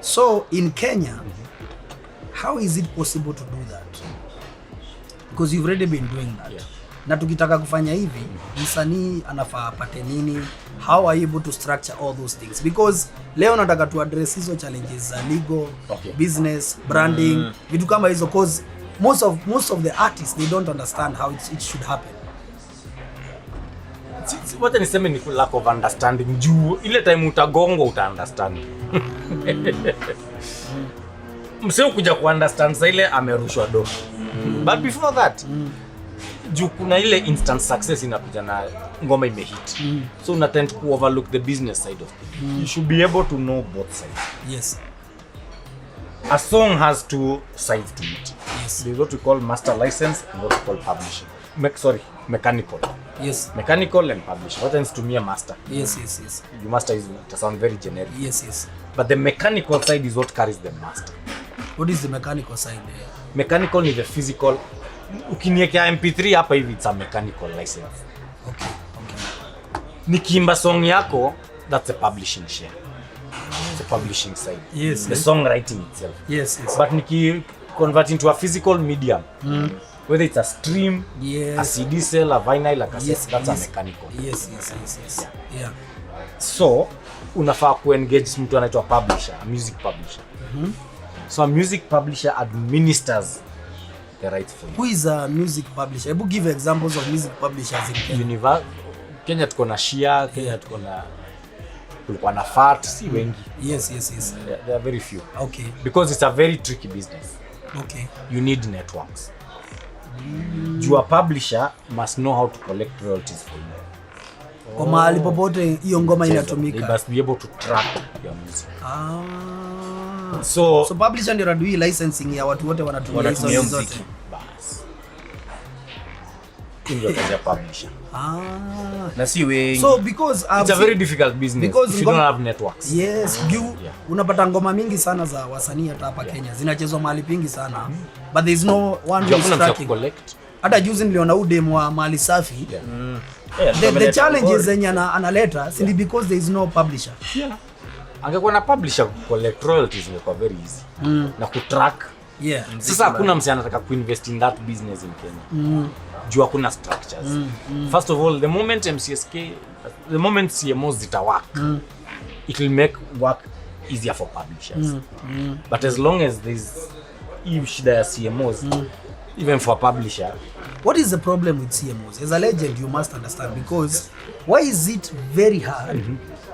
So in Kenya, how is it possible to do that? Because you've already been doing that. Na tukitaka kufanya hivi, msanii anafaa apate nini? How are you able to structure all those things? Because leo nataka tu address hizo challenges za legal, business, branding, vitu kama hizo, cause most of the artists they don't understand how it should happen. Wacha niseme ni lack of understanding. Juu ile time utagongwa uta understand. Mseo kuja ku understand sasa ile amerushwa do. But before that, juu kuna ile instant success inakuja na ngoma imehit. So una tend to overlook the business side of it. You should be able to know both sides. Yes. A song has two sides to it. Yes. There's what we call master license and what we call publishing. Mechanical. Yes. Mechanical and publishing. What tends to me a master? Yes. The master is to sound very generic. Yes. But the mechanical side is what carries the master. What is the mechanical side there? Mechanical is the physical. Ukiniekea MP3 hapa hivi it's a mechanical license. Okay. Nikiimba song yako, that's a publishing share. It's a publishing side. Yes. The songwriting itself. Yes. But niki convert into a physical medium. Whether it's a stream, a CD cell, a vinyl, a cassette, that's a mechanical. Yes. Yeah. So, unafaa ku-engage mtu anaitwa publisher, a music publisher. So a music publisher administers the rights for you. Who is a music publisher? Hebu give examples of music publishers in Kenya. Kenya tuko na Shia, Kenya tuko na kulikuwa na Fat, si wengi. Yes. There are very few. Okay. Because it's a very tricky business. Okay. You need networks. You a publisher must know how to collect royalties for you. Kwa mahali popote hiyo ngoma inatumika. They must be able to track your music. So publisher ndio radui licensing ya watu wote wanatumia hizo zote. Bas. Ndio kaja publisher. Na si wengi. So because it's a very difficult business if you don't have networks. Yes, unapata ngoma mingi sana za wasanii hata hapa Kenya zinachezwa mahali pingi sana. But there is no one who is tracking. hata juzi niliona udemu wa Mali Safi. Yeah, The challenges zenye analeta si because there is no publisher. Yeah. Angekuwa na publisher collect royalties ingekuwa very easy. Na kutrack. Yeah. Sasa hakuna msee anataka kuinvest in that business in Kenya. Juu hakuna structures. First of all, the moment CMOs zita work, it will make work easier for publishers. But as long as there's shida ya CMOs, even for a publisher. What is the problem with CMOs? As a legend, you must understand, because why is it very hard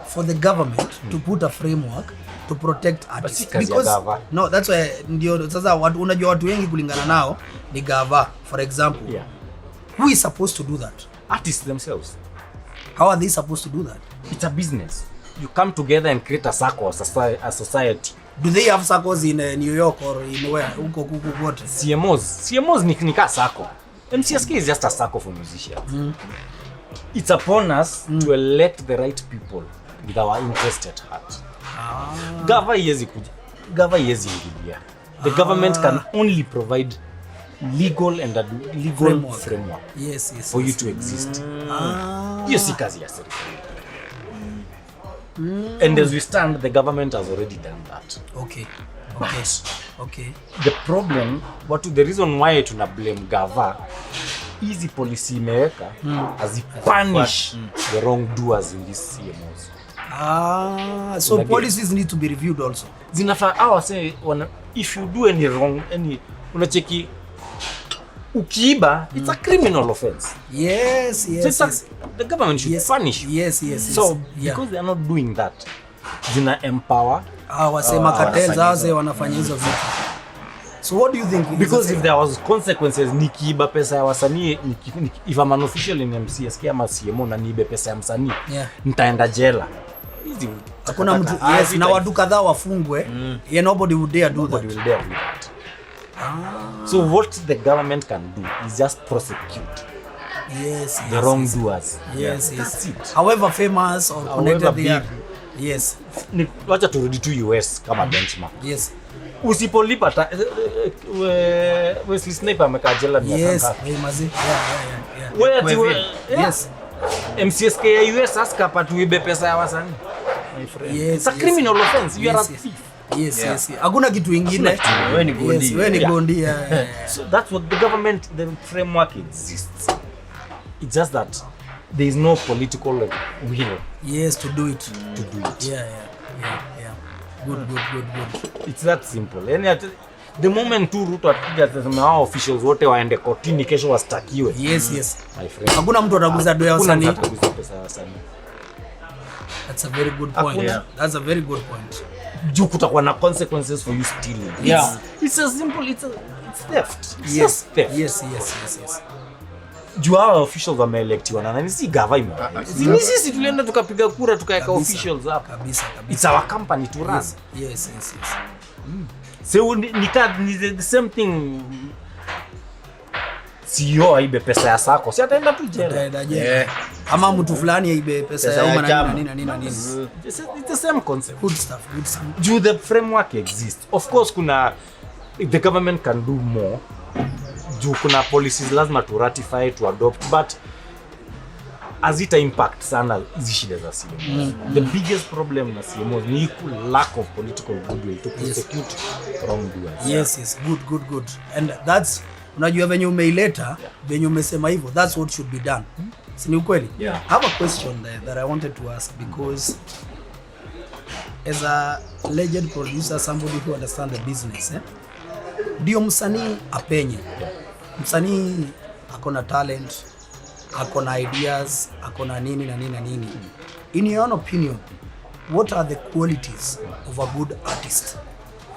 for the government to put a framework to protect artists? Because no, that's why ndio sasa unajua watu wengi kulingana nao ni gava, for example. Yeah. Who is supposed to do that? Artists themselves. How are they supposed to do that? It's a business. You come together and create a circle, a society. Do they have circles in New York or in where? Huko what? CMOs ni ka circle. MCSK is just a circle for musicians. It's upon us to elect the right people with our interest at heart. Gava yezi ingilia. The government can only provide legal and a legal framework yes, for you to exist. Hiyo si kazi ya serikali. And as we stand, the government has already done that. Okay. The problem, the reason why tuna blame gava, easy policy imeweka as it punish the wrongdoers in these CMOs. So policies need to be reviewed also. Zinafaa say if you do any wrong, unacheki ukiiba, it's a criminal offense. Yes. The government should punish you. Yes. So because they are not doing that, zina empower wasema cartels hao wanafanya hizo vitu. So what do you think? Because if there was consequences, nikiiba pesa ya wasanii, if I'm an official in MCSK ama CMO na niibe pesa ya msanii, nitaenda jela. Hakuna mtu na watu kadhaa wafungwe. Nobody would dare do that. So what the government can do is just prosecute the wrongdoers. Yes. That's it. However famous or connected they are. Yes. Wacha turudi to US kama benchmark. Yes. Usipolipa Wesley Sniper amekaa jela miaka ngapi? Yes. MCSK ya US aska patuibe pesa ya wasanii. My friend. It's a criminal offense. You are a thief. Yes. Hakuna kitu kingine. Wewe ni gondi. So that's what the government, the framework exists. It's just that there is no political will. Yes, to do it. Yeah. Good. It's that simple. The moment tu Ruto atakuja atasema hao officials wote waende kotini kesho wastakiwe. Yes. My friend. Hakuna mtu ataguza doya wasanii. Hakuna mtu ataguza pesa ya wasanii. That's a very good point. That's a very good point. Juu kutakuwa na consequences for you stealing. Yeah. It's a simple, it's theft. Yes. Theft. Yes. Juu hao officials wameelectiwa na nani? Si government. Sisi tulienda tukapiga kura tukaweka officials hapa. Kabisa. It's our company to run. Yes. So ni the same thing. CEO aibe pesa ya sako, si ataenda tu jela. Ama mtu fulani aibe pesa ya umma na nini. It's the same concept. Good stuff. Do the framework exists. Of course the government can do more. Juu kuna policies lazima to ratify, to adopt, but as it impact sana hizi shida za CMOs. The biggest problem na CMOs ni lack of political goodwill to prosecute wrongdoers. Yes. Good. And that's unajua venye umeileta, venye umesema hivyo, that's what should be done. Si ni ukweli? I have a question there that I wanted to ask, because as a legend producer, somebody who understands the business, ndio msanii apenye. Msanii akona talent, akona ideas, akona nini. In your own opinion, what are the qualities of a good artist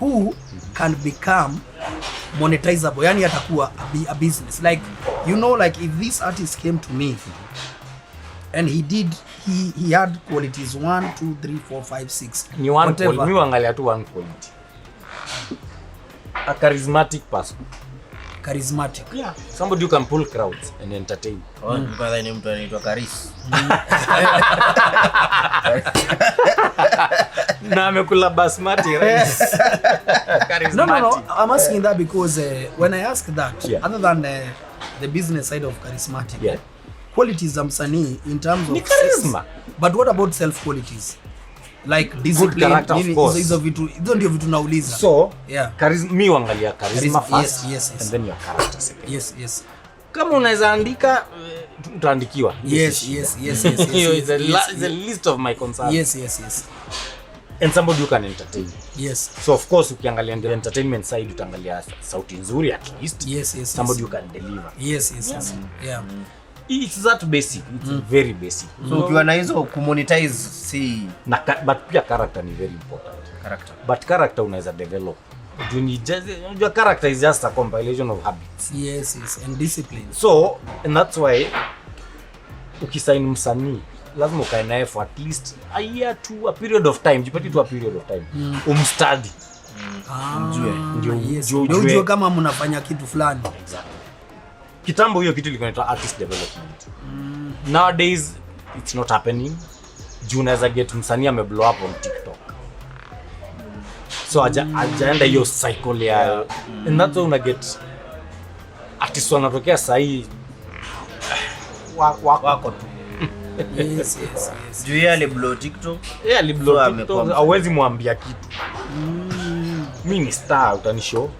who can become monetizable? Yani atakuwa a business. Like, like if this artist came to me and he had qualities 1, 2, 3, 4, 5, 6. Ni one quality. Mimi angalia tu one quality. A charismatic person. Charismatic. Yeah. Somebody who can pull crowds and entertain. Kwanza ni mtu anaitwa Karis. Na amekula basmati rice. No. I'm asking that because when I ask that, other than the business side of charismatic. Yeah. Qualities za msanii in terms Ni of charisma. sex, but what about self qualities like discipline? character, of course. Hizo ndio vitu nauliza. So yeah, mi uangalia charisma first, yes. and then your character second. Yes. Kama unaweza andika utaandikiwa. Yes. It's a list of my concerns. Yes. And somebody you can entertain. Yes. So of course ukiangalia the entertainment side utaangalia sauti nzuri at least. Yes. Somebody you can deliver. Yes. Yeah. It's that basic. It's very basic. So ukiwa na hizo kumonetize si but pia character ni very important. Character. But character unaweza develop. Your character is just a compilation of habits. Yes, and discipline. So, and that's why ukisign msanii lazima ukae naye for at least a year to a period of time. Jipati to a period of time. Umstudy. Ndio ujue kama mnafanya kitu fulani. Exactly. Kitambo hiyo kitu ilikuwa inaitwa artist development. Nowadays it's not happening. Juu unaweza get msanii ameblow up on TikTok. So ajaenda hiyo cycle ya and that's why una get artists wanatokea sahi wako tu. Yes. Juu yeye aliblow TikTok. Yeye aliblow TikTok, hauwezi mwambia kitu. Mimi ni star utanishow.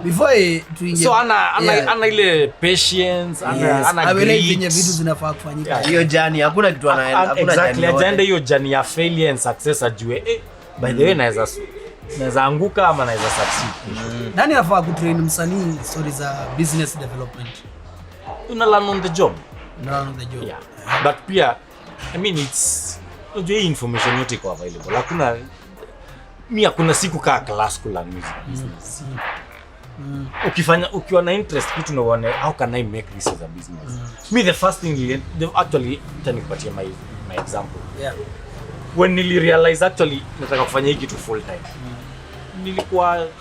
Before tuingie. So ana ile patience, ana venye vitu zinafaa kufanyika. Hiyo journey hakuna kitu anaenda. Exactly, agenda hiyo journey ya failure and success ajue by the way naweza anguka ama naweza succeed. Nani anafaa kutrain msanii stories za business development? Una learn on the job. Yeah. But pia I mean it's unajua information yote iko available. Hakuna siku kaa class kula music business. Ukiwa na interest kitu na uone how can I make this as a business. Me the first thing actually nitakupatia my example. Yeah. When nili realize actually nataka kufanya hiki kitu full time.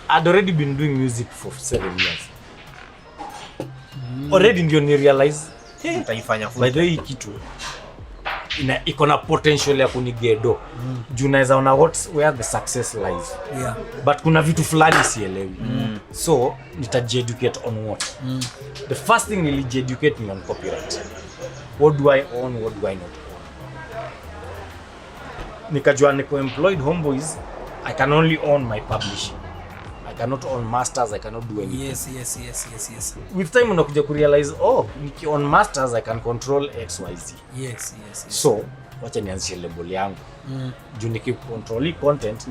I'd already been doing music for 7 years. Already ndio ni realize nitaifanya full. By the way kitu iko na potential ya kunigedo. Juu naweza ona where the success lies. Yeah. But kuna vitu fulani sielewi. So nitajeducate on what. The first thing nilijeducate me on copyright. What do I own, what do I not own? Nikajua niko employed homeboys, I can only own my publishing. I cannot own masters, I cannot do anything. Yes. With time unakuja kurealize niki own masters I can control XYZ. Yes. So wacha nianzishe label yangu. Juu niki control content,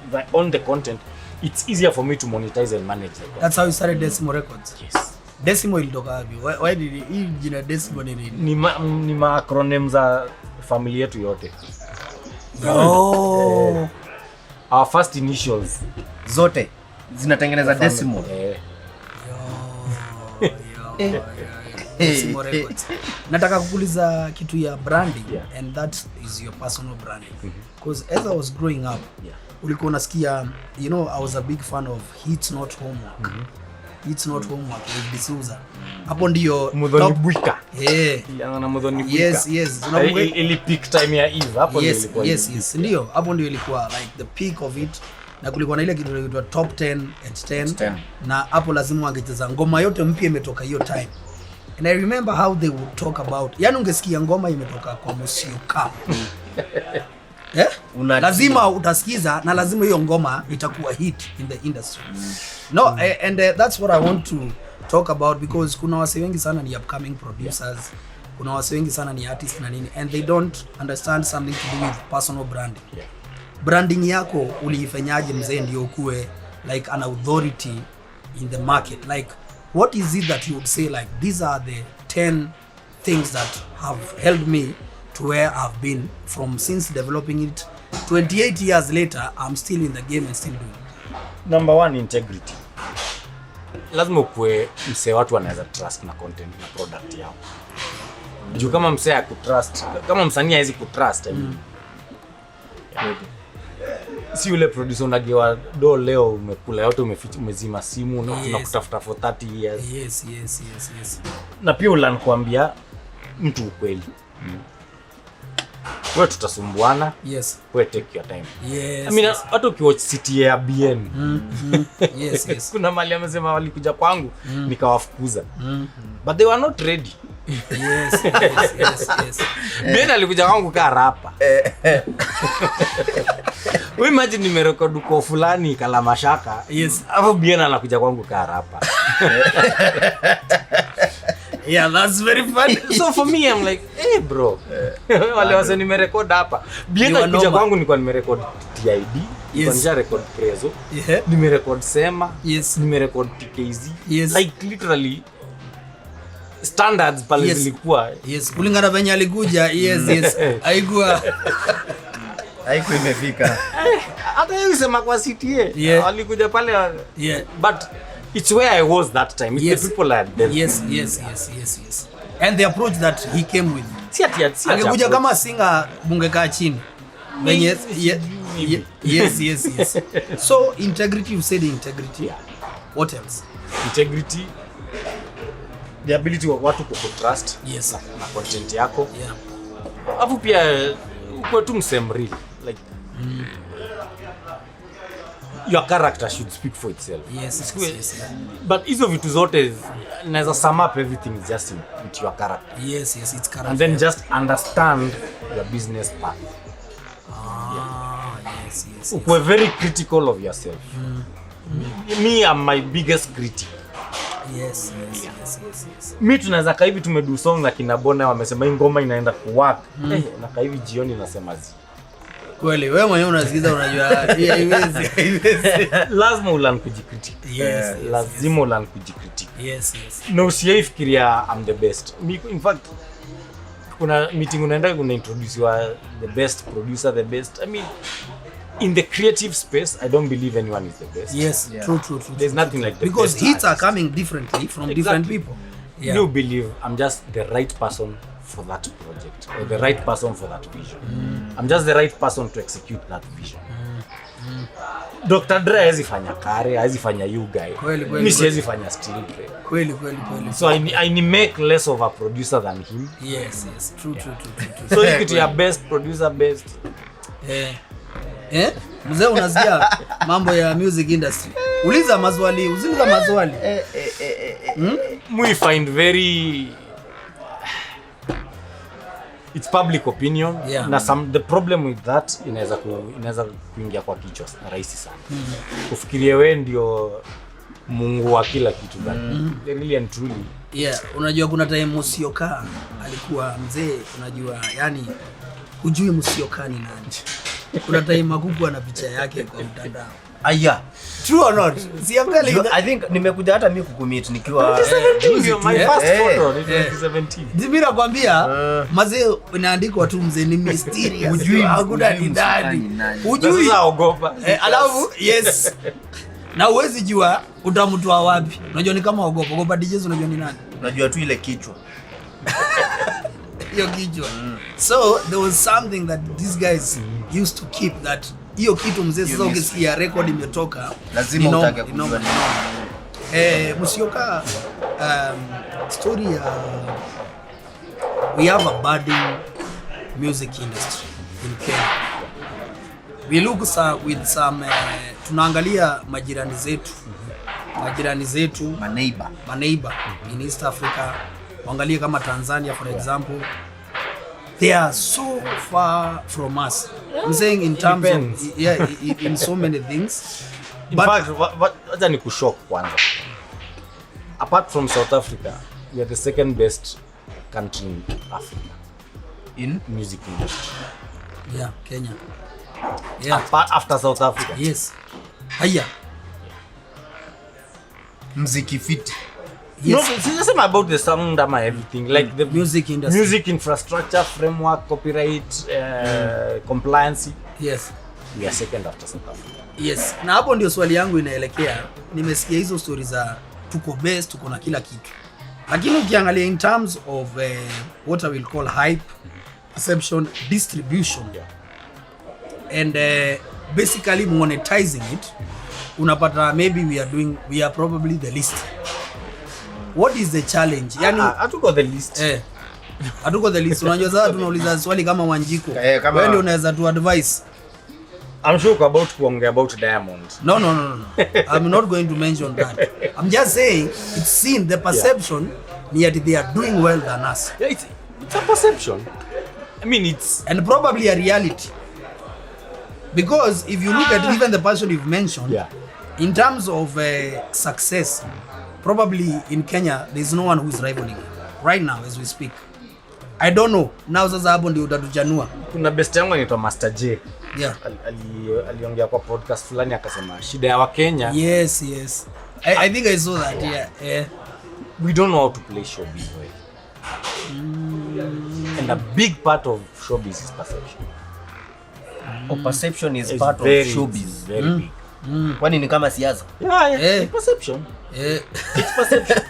if I own the content, it's easier for me to monetize and manage the content. That's how you started Decimo Records. Yes. Decimo ilitoka wapi? Why did hii jina Decimo ni nini? Ni ma acronym za familia yetu yote. Our first initials zote zinatengeneza Decimo. Decimo Records. Nataka kukuuliza kitu ya branding, and that is your personal branding. Because as I was growing up, ulikuwa unasikia, I was a big fan of Hits Not Homework. It's Not Homework with D'Souza. Hapo ndio Mudhoni Bwika. Yana na Mudhoni Bwika. Yes. Ili peak time ya Eve hapo ndio ilikuwa. Yes. Ndio. Hapo ndio ilikuwa like the peak of it. Na kulikuwa na ile kitu inaitwa top 10 at 10. Na hapo lazima wangecheza ngoma yote mpya imetoka hiyo time. And I remember how they would talk about. Yaani ungesikia ngoma imetoka kwa Musyoka. Lazima utasikiza na lazima hiyo ngoma itakuwa hit in the industry. And that's what I want to talk about, because kuna wase wengi sana ni upcoming producers. Kuna wase wengi sana ni artists na nini, and they don't understand something to do with personal branding. Branding yako uliifanyaje mzee ndio ukue like an authority in the market? Like what is it that you would say like these are the 10 things that have helped me to where I've been from since developing it 28 years later, I'm still in the game and still doing it. Number 1, integrity. Lazima ukue msee watu wanaweza trust na content na product yao. Juu kama msee akutrust, kama msanii hawezi kutrust, si yule producer unagewa do leo umekula yote umezima simu na tunakutafuta for 30 years. Yes. Na pia ulan kuambia mtu ukweli. wewe tutasumbuana. Yes. Wewe take your time. Yes. I mean hata ukiwatch City ya BN. Yes. Kuna mali amesema walikuja kwangu nikawafukuza. But they were not ready. Yes. BN alikuja kwangu kaa rapa. We imagine nimerekodi uko fulani kala mashaka. Yes. Hapo BN anakuja kwangu kaa rapa. Yeah, that's very funny. So for me I'm like, hey bro. Wale wase nimerekodi hapa. BN alikuja kwangu nilikuwa nimerekodi TID. Nilikuwa nisha record Prezo. Yeah. Nimerekodi Sema. Yes. Nimerekodi TKZ. Yes. Like literally standards pale zilikuwa. Yes, kulingana venye alikuja. Yes. Haikuwa imefika. Hata yeye sema kwa CTA. Alikuja pale. Yeah. But it's where I was that time. It's the people I had dealt. Yes. And the approach that he came with. Si angekuja kama singer mungekaa chini. Venye yes. So integrity, you said integrity. Yeah. What else? Integrity, the ability of watu kutrust. Yes. Na content yako. Yeah. Hapo pia uko tu msemri like your character should speak for itself. Yes. But hizo vitu zote naweza sum up everything just into your character. Yes, it's character. And then just understand your business path. Yes. We're very critical of yourself. Me, I'm my biggest critic. Yes. Mi tunaweza kaa hivi tumedu song na kina Bona wamesema hii ngoma inaenda kuwork. Na kaa hivi jioni nasema zi. Kweli wewe mwenyewe unasikiza unajua haiwezi. Lazima ulan kujicritic. Yes. Lazima ulan kujicritic. Yes. No usiyaifikiria I'm the best. In fact kuna meeting unaenda una introduce the best producer, the best. I mean in the creative space I don't believe anyone is the best. Yes, true. There's nothing like the because best hits artist. are coming differently from different people. Yeah. You believe I'm just the right person for that project or the right person for that vision. I'm just the right person to execute that vision. Dr. Dre haezi fanya Kare, haezi fanya you guy. Mimi siwezi fanya Still Dre. Kweli. So I make less of a producer than him. Yes. True. So you get your best producer best. Mzee unasikia mambo ya music industry. Uliza maswali. We find very it's public opinion. Yeah. Na the problem with that inaweza kuingia kwa kichwa rahisi sana. Kufikiria wewe ndio Mungu wa kila kitu gani. Really and truly. Yeah, unajua kuna time Musyoka alikuwa mzee, unajua yani hujui Musyoka ni nani. Kuna time makuku na picha yake kwa mtandao. Aya. True or not? I think nimekuja hata mimi kukumit nikiwa my first photo 2017. Dibira kwambia mazee inaandikwa tu mzee ni mysterious. Hujui hakuna ni ndani. Hujui. Sasa ogopa. Alafu yes. Na uwezi jua utamtoa wapi. Unajua ni kama ogopa DJs unajua ni nani? Unajua tu ile kichwa. Hiyo kichwa. So there was something that these guys used to keep that hiyo kitu mzee sasa ukisikia record imetoka lazima utake kujua. Musyoka story we have a budding music industry in Kenya. We look with some tunaangalia majirani zetu maneighbor in East Africa. Waangalie kama Tanzania for example. They are so far from us. I'm saying in terms of in so many things. In fact, wacha nikushock kwanza. Apart from South Africa, we are the second best country in Africa in music industry. Yeah, Kenya. Yeah. After South Africa. Yes. Haya. Mziki fit. Yes. No, it's just about the sound and everything, like the music industry, music infrastructure, framework, copyright, compliance. Yes. We are second after South Africa. Yes. Na hapo ndio swali yangu inaelekea. Nimesikia hizo stories za tuko best, tuko na kila kitu. Lakini ukiangalia in terms of what I will call hype, perception, distribution, and basically monetizing it, unapata maybe we are probably the least. What is the challenge? Yani I took the list. Hatuko the list. Unajua sasa tunauliza swali kama Wanjiko. Wewe ndio unaweza tu advice. I'm sure about kuongea about Diamond. No. I'm not going to mention that. I'm just saying it's seen the perception yet they are doing well than us. Yeah, it's a perception. I mean, it's and probably a reality. Because if you look at even the person you've mentioned, in terms of success, probably in Kenya there's no one who's rivaling him right now as we speak. I don't know. Now sasa hapo ndio utatujanua. Kuna best yangu anaitwa Master J. Yeah. Aliongea kwa podcast fulani akasema shida ya Wakenya. Yes. I think I saw that. Yeah. We don't know how to play showbiz well. And a big part of showbiz is perception. Perception is It's part very, of showbiz. Very big. Kwani ni kama siasa? Yeah. It's perception. It's perception.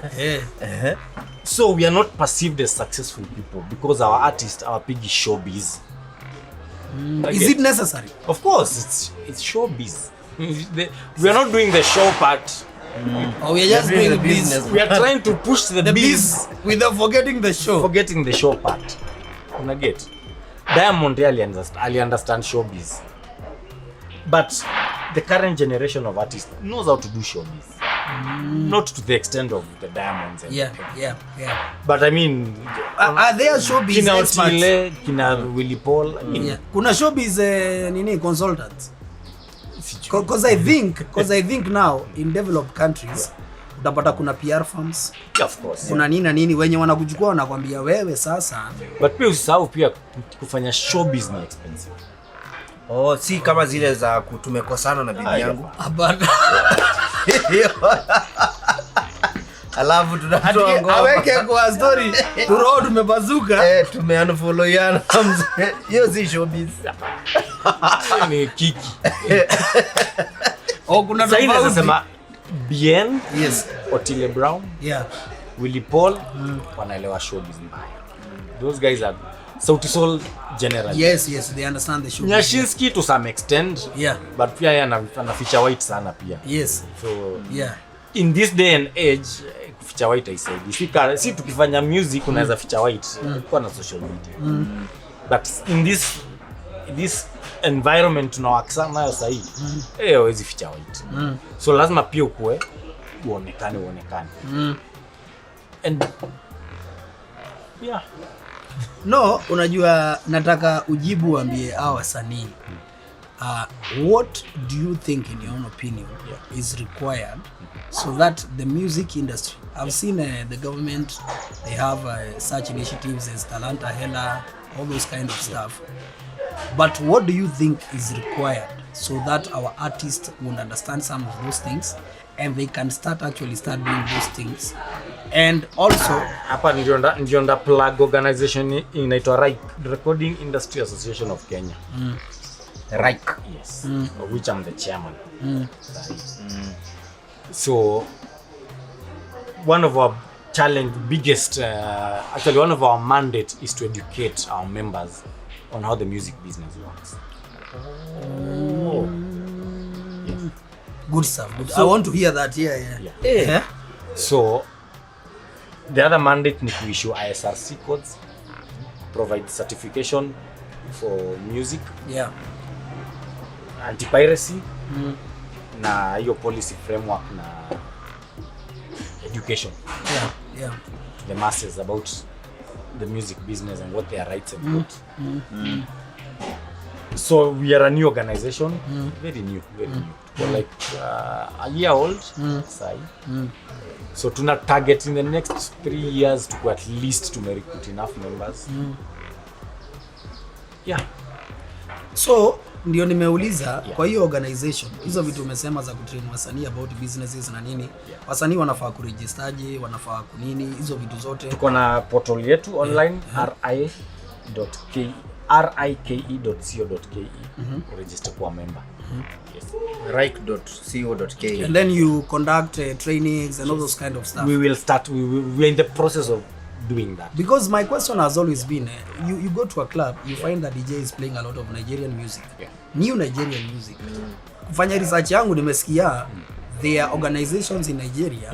So we are not perceived as successful people because our artists, our big showbiz. Is it necessary? Of course, it's showbiz. We are not doing the show part. Or we are just doing the business. We are trying to push the biz without forgetting the show. Forgetting the show part. Una get? Diamond really understand showbiz. But the current generation of artists knows how to do showbiz. Not to the extent of the Diamonds. Yeah. But I mean, are there showbiz experts? Kina Willy Paul. I mean, kuna showbiz consultants. Because I think now in developed countries utapata kuna PR firms. Of course. Kuna nini wenye wanakuchukua wanakwambia wewe sasa. But pia usahau pia kufanya showbiz ni expensive. Si kama zile za tumekosana na bibi yangu. Hapana. Alafu tunatoa ngoma. Aweke kwa story. Turo tumebazuka. Tumeunfollowiana. Hiyo si showbiz. Ni kiki. Kuna sasa nasema Bien, yes, Otile Brown, Willy Paul wanaelewa showbiz mbaya. Those guys are Sauti Sol generally. Yes, they understand the showbiz. Nyashinski to some extent. But pia yeye anaficha white sana pia. Yes. So in this day and age kuficha white haisaidii. Si tukifanya music unaweza ficha white kwa na social media. But in this environment tunawakisa nayo sahihi. Hawezi ficha white. So lazima pia ukue uonekane. And no, unajua nataka ujibu ambie hao wasanii. What do you think in your own opinion is required so that the music industry, I've seen the government, they have such initiatives as Talanta Hela, all those kind of stuff. But what do you think is required so that our artists will understand some of those things and they can start doing those things? And also hapa ndio nda plug organization inaitwa RIC, Recording Industry Association of Kenya. RIC, yes. Of which I'm the chairman. So one of our actually one of our mandate is to educate our members on how the music business works. Yes. Good stuff. So, I want to hear that. Yeah. So the other mandate ni to issue ISRC codes, provide certification for music, anti-piracy, na hiyo policy framework na education to the masses about the music business and what their rights and So we are a new organization, very new. We're like a year old. So tuna target in the next 3 years to at least to recruit enough members. So ndio nimeuliza kwa hiyo organization hizo vitu umesema za kutrain wasanii about businesses na nini, wasanii wanafaa kuregisterje, wanafaa kunini, hizo vitu zote. Tuko na portal yetu online rike.co.ke register kwa member. Yes. rike.co.ke. And then you conduct trainings and all those kind of stuff. We're in the process of doing that. Because my question has always been, you go to a club, you find that DJ is playing a lot of Nigerian music, new Nigerian music. Kufanya research yangu nimesikia there are organizations in Nigeria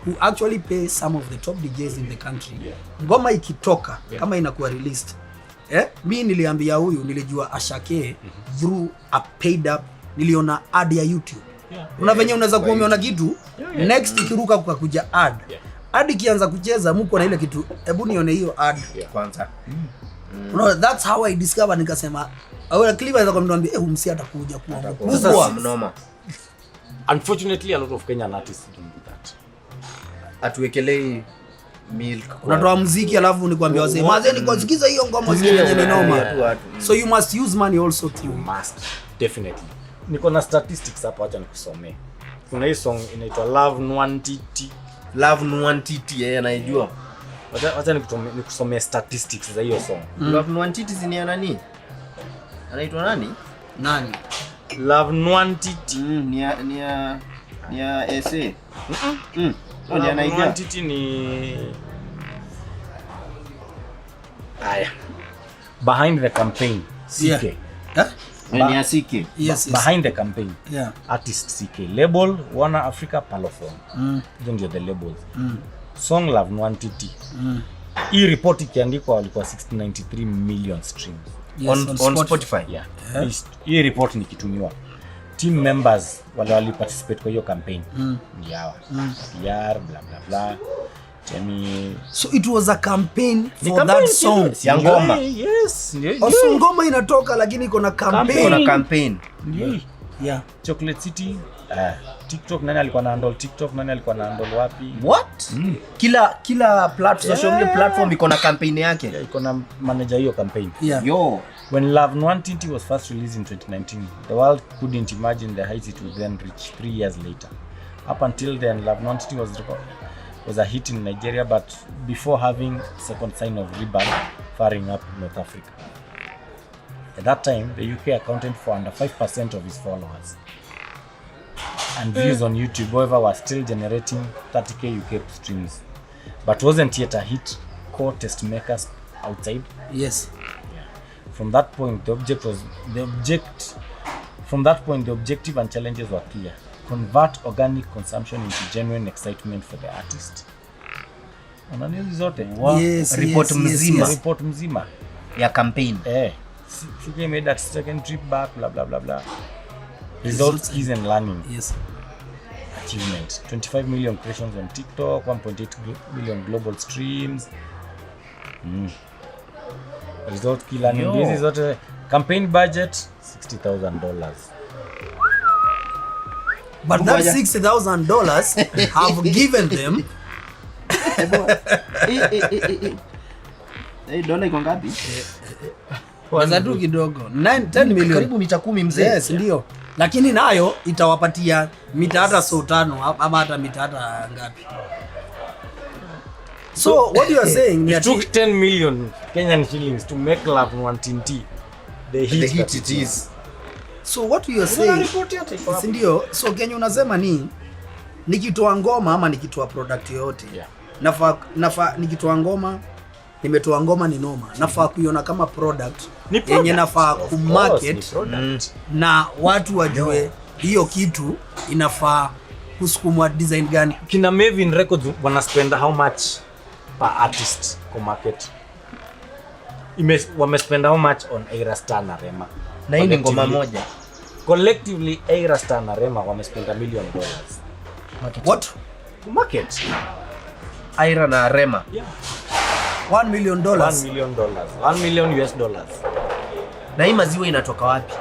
who actually pay some of the top DJs in the country. Ngoma ikitoka kama inakuwa released, mi niliambia huyu, nilijua Ashake through a paid up, niliona ad ya YouTube. Una venye unaweza kuona kitu next ikiruka kukakuja ad. Ad ikianza kucheza mko na ile kitu, hebu nione hiyo ad kwanza. No, that's how I discovered, nikasema au clip inaweza kumwambia msi atakuja kuwa mkubwa Noma. Unfortunately a lot of Kenyan artists don't do that. Atuwekelei milk. Unatoa muziki alafu nikwambia wazee mazeni kwa sikiza hiyo ngoma zingine ni noma. So you must use money also to must definitely. Niko na statistics hapa, acha nikusomee. Kuna hii song inaitwa Love Nwantiti. Love Nwantiti yeye anaijua. Acha nikusomee statistics za hiyo song. Love Nwantiti ni ya nani? Anaitwa nani? Nani? Love Nwantiti ni ya essay. Love Nwantiti ni aya. Behind the campaign CK. Ni ya CK. Yes. Behind the campaign. Yeah. Artist CK. Label Warner Africa Parlophone. Hizo ndio the labels. Song Love Nwantiti. Hii report ikiandikwa walikuwa 693 million streams. Yes, on Spotify. Yeah. Hii report nikitumiwa. Team members wale participate kwa hiyo campaign. Ni hawa. PR bla bla bla. So it was a campaign for that song. Ya ngoma. Yes. Also ngoma inatoka lakini iko na campaign. Kuna campaign. Yeah. Chocolate City. TikTok, nani alikuwa na handle TikTok, nani alikuwa na handle wapi? What? Kila platform, social media platform iko na campaign yake. Iko na manager hiyo campaign. Yeah. Yo. When Love Nwantiti was first released in 2019, the world couldn't imagine the heights it would then reach 3 years later. Up until then, Love Nwantiti was a hit in Nigeria, but before having second sign of rebirth faring up North Africa. At that time, the UK accounted for under 5% of its followers. And views on YouTube, however, were still generating 30k UK streams, but wasn't yet a hit core test makers outside. Yes. From that point, the objective and challenges were clear. Convert organic consumption into genuine excitement for the artist. Unanizi zote? Yes, Report mzima ya campaign. CK made that second trip back, blah blah blah blah. Results, keys and learning. Yes. Achievement. 25 million creations on TikTok, 1.8 million global streams. Result, key learning. This is what campaign budget $60,000. But that $60,000 have given them dola iko ngapi? Kwanza tu kidogo 10 million. Karibu mita 10 mzee. Yes, ndio. Lakini nayo itawapatia mita hata so 5 ama hata mita hata ngapi. So what you are saying it took 10 million Kenyan shillings to make Love Nwantiti the hit it is. So what you are saying, ndio, so Kenya unasema nikitoa ngoma ama nikitoa product yoyote. Nafaa nikitoa ngoma, nimetoa ngoma ni noma. Nafaa kuiona kama product yenye nafaa kumarket na watu wajue hiyo kitu inafaa kusukumwa design gani. Kina Mavin Records wana spend how much per artist kwa market? Wame spend how much on Aira Star na Rema? Na hii ngoma moja. Collectively Aira Star na Rema wame spend $1 million. What? Market. Aira na Rema. Yeah. $1 million. $1 million US dollars. Na hii maziwa inatoka wapi?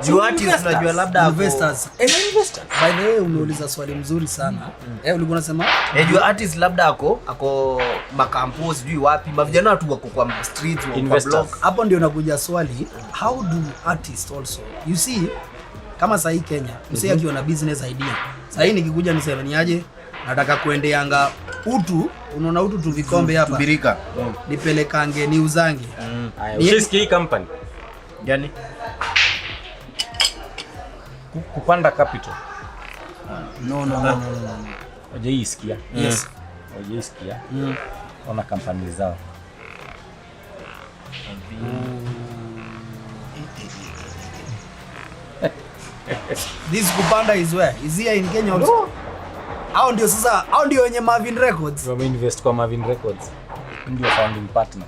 Juati tunajua labda investors. By the way umeuliza swali mzuri sana. Ulikuwa unasema? Jua artist labda ako makampo sijui wapi. Mavijana watu wako kwa streets wa block. Hapo ndio nakuja swali, how do artists also? You see kama sasa Kenya, msee akiwa na business idea. Sasa nikikuja niseme ni aje nataka kuendeanga utu, unaona utu tu vikombe hapa. Tubirika. Nipelekange ni uzange. Hii company. Gani? Kupanda capital. No. Wajeisikia. Yes. Wajeisikia. Ona kampani zao. This kupanda is where? Is here in Kenya also? Hao ndio sasa, hao ndio wenye Marvin Records. Wameinvest kwa Marvin Records. Ndio founding partner.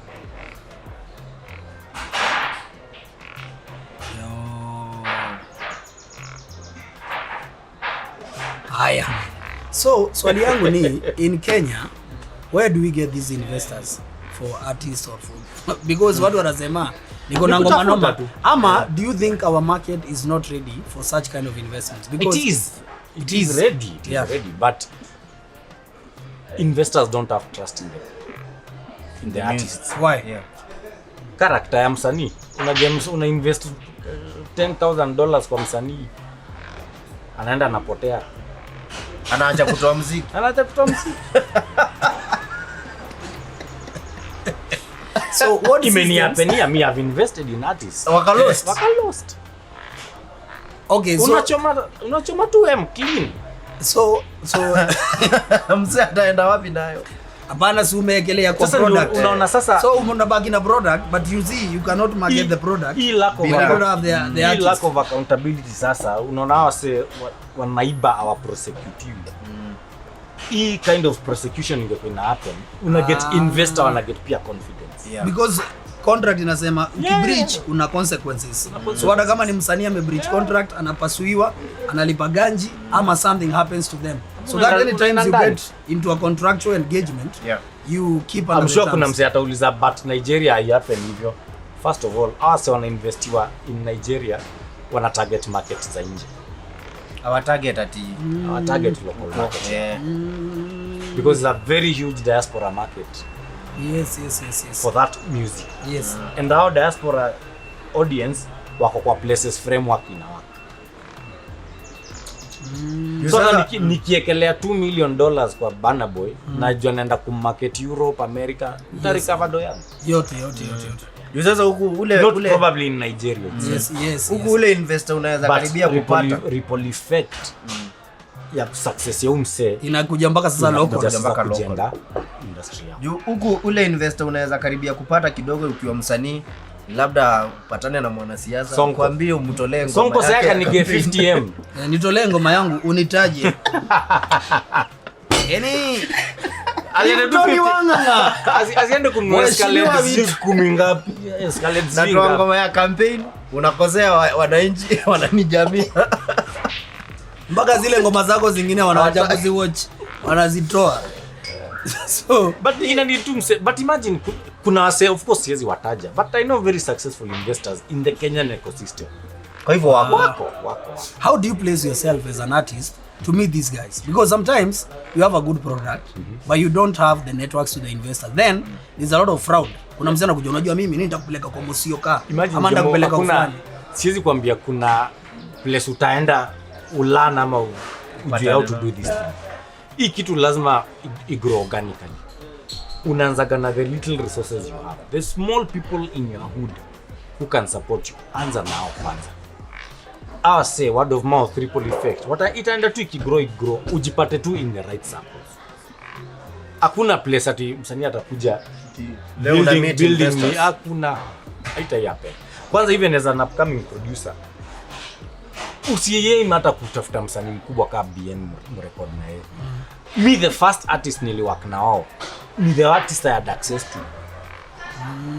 Haya. So swali yangu ni in Kenya, where do we get these investors for artists or for because watu wanasema niko na ngoma noma ama do you think our market is not ready for such kind of investments? Because it is ready. It Yeah. is ready, but investors don't have trust in the artists. why? Yeah. Character ya msanii. Una invest $10,000 kwa msanii. Anaenda anapotea. Anaacha kutoa muziki. Anaacha kutoa muziki. So what Imeniapenia, me have invested in artists. Waka lost. Waka lost. Okay, so Unachoma tu clean. so Mzee ataenda wapi nayo? hapana, si umeekelea kwa Sasa product. unaona sasa So unabaki na product but you see you cannot market the product. Hii lack of You don't have the hii lack artist. of accountability sasa unaona wase wanaiba our prosecutive. Hii kind of prosecution ingekuwa ina happen. Una get investor wana get pia confidence. Yeah. Because contract inasema ukibreach una consequences. So hata kama ni msanii amebreach contract, anapasuiwa, analipa ganji ama something happens to them. So that any times you get into a contractual engagement, Yeah. you keep under I'm the sure terms. kuna mse atauliza but Nigeria happen hivyo. First of all, awase wana investiwa in Nigeria wana target market za nje. Our target ati Our target local market. yeah. Because it's a very huge diaspora market Yes. for that music. Yes. And our diaspora audience wako kwa places framework inawaka. So nikiekelea $2 million kwa Burna Boy najua naenda kumarket Europe, America, nitarecover do yangu. Yote. Sasa huku ule Not probably in Nigeria. Yes. huku ule investor unaweza karibia kupata ripple effect ya success ya umse Inakuja mpaka sasa local. Inakuja mpaka kujenga industry yao. juu huku ule investor unaweza karibia kupata kidogo ukiwa msanii, labda upatane na mwanasiasa kwambie umtolee ngoma Sonko yake. sasa nige 50M. Nitolee ngoma yangu unitaje. Alienda tu Tony Wanganga. asiende kununua escalate 10 ngapi? Escalate Na zinga. toa ngoma ya campaign unakosea wananchi wananijamii. Mpaka zile ngoma zako zingine wanawacha kuziwatch, wanazitoa. So But but imagine kuna wase, of course siwezi wataja, but I know very successful investors in the Kenyan ecosystem. Kwa hivyo Wako. how do you place yourself as an artist to meet these guys? Because sometimes you have a good product but you don't have the networks to the investor, then there's a lot of fraud. Kuna mzee anakuja, unajua mimi nitakupeleka kwa Musyoka ama nitakupeleka fulani. Siwezi kuambia kuna place utaenda ulana ama ujue how to do this thing. Hii kitu lazima igrow organically. Unaanzaga na the little resources you have, the small people in your hood who can support you. Anza nao kwanza. I say word of mouth, ripple effect. Itaenda tu ikigrow, ujipate tu in the right circles. Hakuna place ati msanii atakuja building hakuna, haitayape. Kwanza hivi anaweza na upcoming producer. Usiyeye hata kutafuta msanii mkubwa kama BN mrecord na yeye. Me the first artist niliwork na wao. Ni the artist I had access to.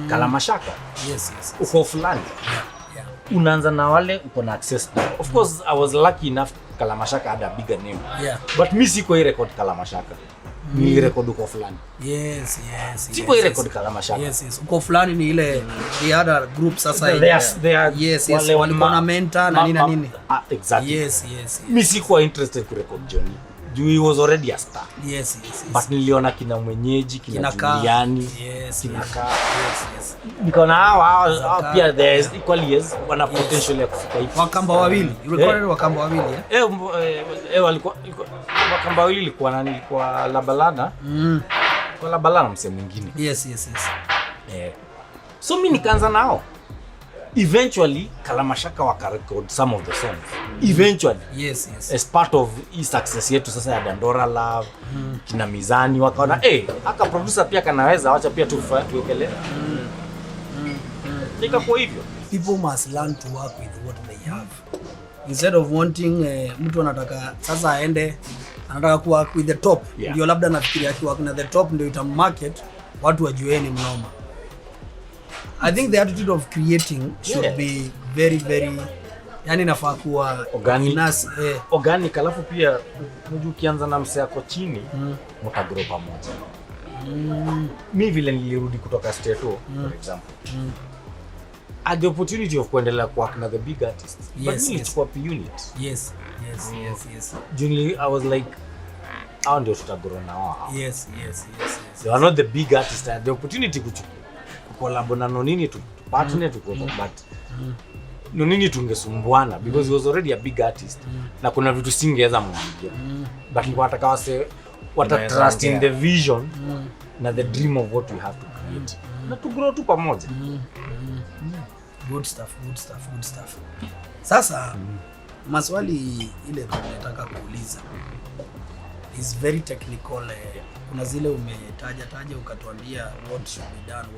Kalamashaka. Yes. Uko fulani. Yeah. Unaanza na wale uko na access to. Of course I was lucky enough Kalamashaka had a bigger name. Yeah. But me siko hii record Kalamashaka. Ni record uko fulani. Yes. Siko hii record Kalamashaka. Yes. Uko fulani ni ile the other group sasa They are yes. Walikuwa na mentor na nini. Exactly. Yes. Me sikuwa interested ku record Johnny. He was already a star. Yes. But niliona kina mwenyeji, kina Juliani, kina Kaa. Yes. Nikaona hawa pia there is equally yes wana potential ya kufika hivi. Wakamba wawili. You recorded Wakamba wawili Walikuwa Wakamba wawili ilikuwa nani? Ilikuwa Labalana. Kwa Labalana mse mwingine. Yes. So mimi nikaanza nao. Eventually Kalamashaka waka record some of the songs. Eventually. Yes. As part of hii success yetu sasa ya Dandora Love, kina Mizani wakaona aka producer pia kanaweza, acha pia tuwekele. Nikakuwa hivyo. People must learn to work with what they have. Instead of wanting mtu anataka sasa aende anataka kuwa with the top. Yeah. Ndio labda nafikiria akiwa na the top ndio ita market watu wajueni mnoma. I think the attitude of creating should be very very, yani nafaa kuwa organic. Organic, alafu pia ukianza na mse yako chini mtagrow pamoja. Mimi vile nilirudi kutoka state for example. At the opportunity of kuendelea work na the big artists. But me nilichukua unit. Yes. Generally I was like, how ndio tutagrow na wao. Yes. They are not the big artists. The opportunity kucollab na Nonini to partner to go but Nonini tungesumbuana because he was already a big artist. Na kuna vitu singeweza mwambia. But ni wataka wase trust in the vision na the dream of what we have to create. Na to grow tu pamoja. Good stuff. Sasa maswali ile tunataka kuuliza is very technical. Kuna zile umetaja ukatuambia what should be done.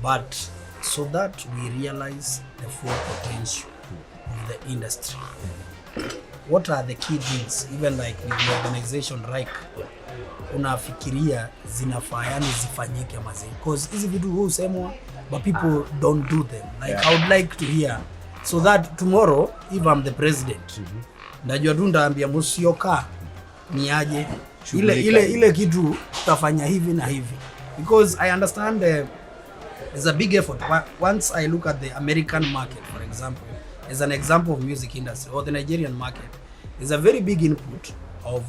But so that we realize the full potential of the industry, what are the key things, even like with the organization RIKE, unafikiria zinafaa yani zifanyike mazee? Because hizi vitu husemwa but people don't do them. Like I would like to hear so that tomorrow if I'm the president, najua tu ndaambia Musyoka ni aje ile kitu tutafanya hivi na hivi, because I understand there's a big effort. Once I look at the American market, for example, as an example of music industry, or the Nigerian market, there's a very big input of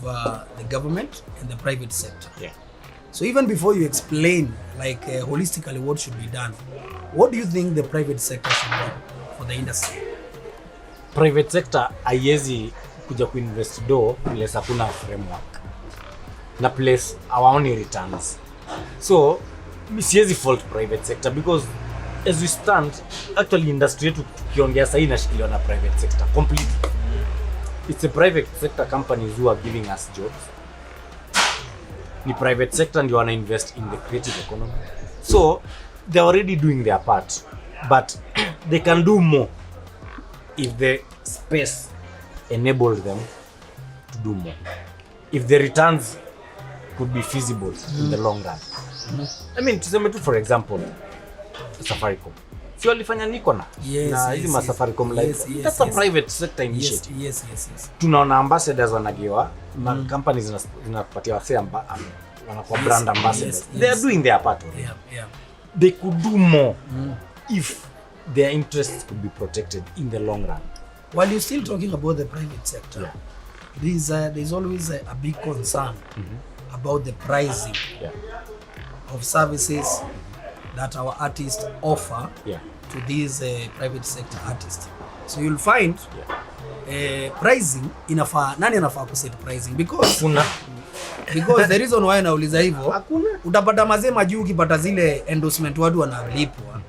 the government and the private sector. Yeah. So even before you explain like holistically what should be done, what do you think the private sector should do for the industry? Private sector haiwezi kuja kuinvest place hakuna framework na place hawaoni returns. So siwezi fault private sector because as we stand actually industry yetu tukiongea sasa inashikiliwa na private sector completely. It's the private sector companies who are giving us jobs. The private sector ndio wana invest in the creative economy. So they're already doing their part, but they can do more if the space enables them to do more. If the returns could be feasible in the long run. I mean, tuseme tu for example, Safaricom. Si walifanya Nikona na hizi ma Safaricom live. That's a private sector initiative. Yes. Tunaona ambassadors wanagiwa, companies zinapatia wase wanakuwa brand ambassadors. They are doing their part. Yeah. They could do more if their interests could be protected in the long run. While you're still talking about the private sector, there's always a big concern about the pricing of services that our artists offer to these private sector artists. So you'll find pricing nani anafaa kuset pricing because the reason why nauliza hivyo, utapata mazema juu ukipata zile endorsement watu wanalipwa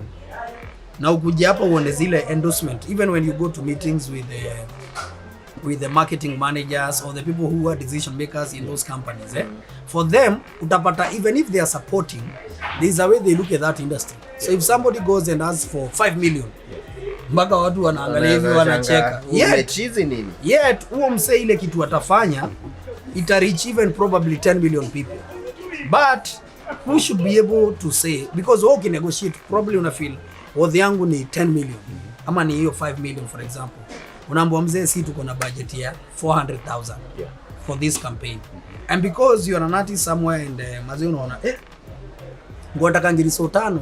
na ukuja hapa uone zile endorsement, even when you go to meetings with the marketing managers or the people who are decision makers in those companies, for them utapata even if they are supporting, there's a way they look at that industry. So if somebody goes and asks for 5 million, mpaka watu wanaangalia hivi wanacheka. Yet huo mse ile kitu atafanya ita reach even probably 10 million people. But who should be able to say, because who can negotiate, probably una feel wadhi yangu ni 10 million ama ni hiyo 5 million for example. Unaambia mzee si tuko na budget ya 400,000 for this campaign. And because you are an artist somewhere and mazee unaona ngotaka ngiriso 5,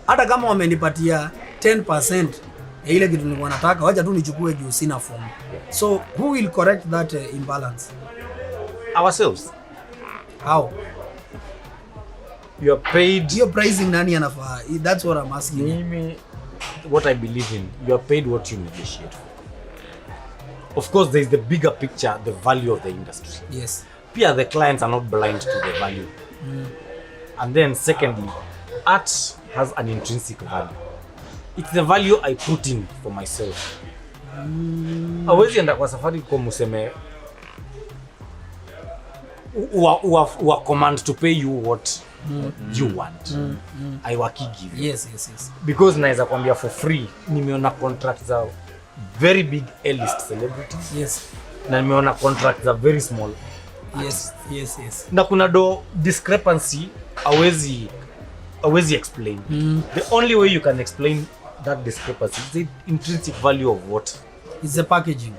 hata kama wamenipatia 10% ya ile kitu nilikuwa nataka, wacha tu nichukue juu sina form. So who will correct that imbalance? Ourselves. How? You are paid. Your pricing nani anafaa? That's what I'm asking. Mimi, what I believe in, you are paid what you negotiate for. Of course, there is the bigger picture, the value of the industry. Yes. Pia the clients are not blind to the value. And then secondly, art has an intrinsic value. It's the value I put in for myself. Hawezi enda kwa Safaricom useme wa command to pay you what you want. I give you. Yes. Because naweza kwambia for free, nimeona contracts za very big A-list celebrities. Yes. na nimeona contracts are very small. Yes. Na kuna discrepancy hawezi explain. The only way you can explain that discrepancy is the intrinsic value of what is the packaging.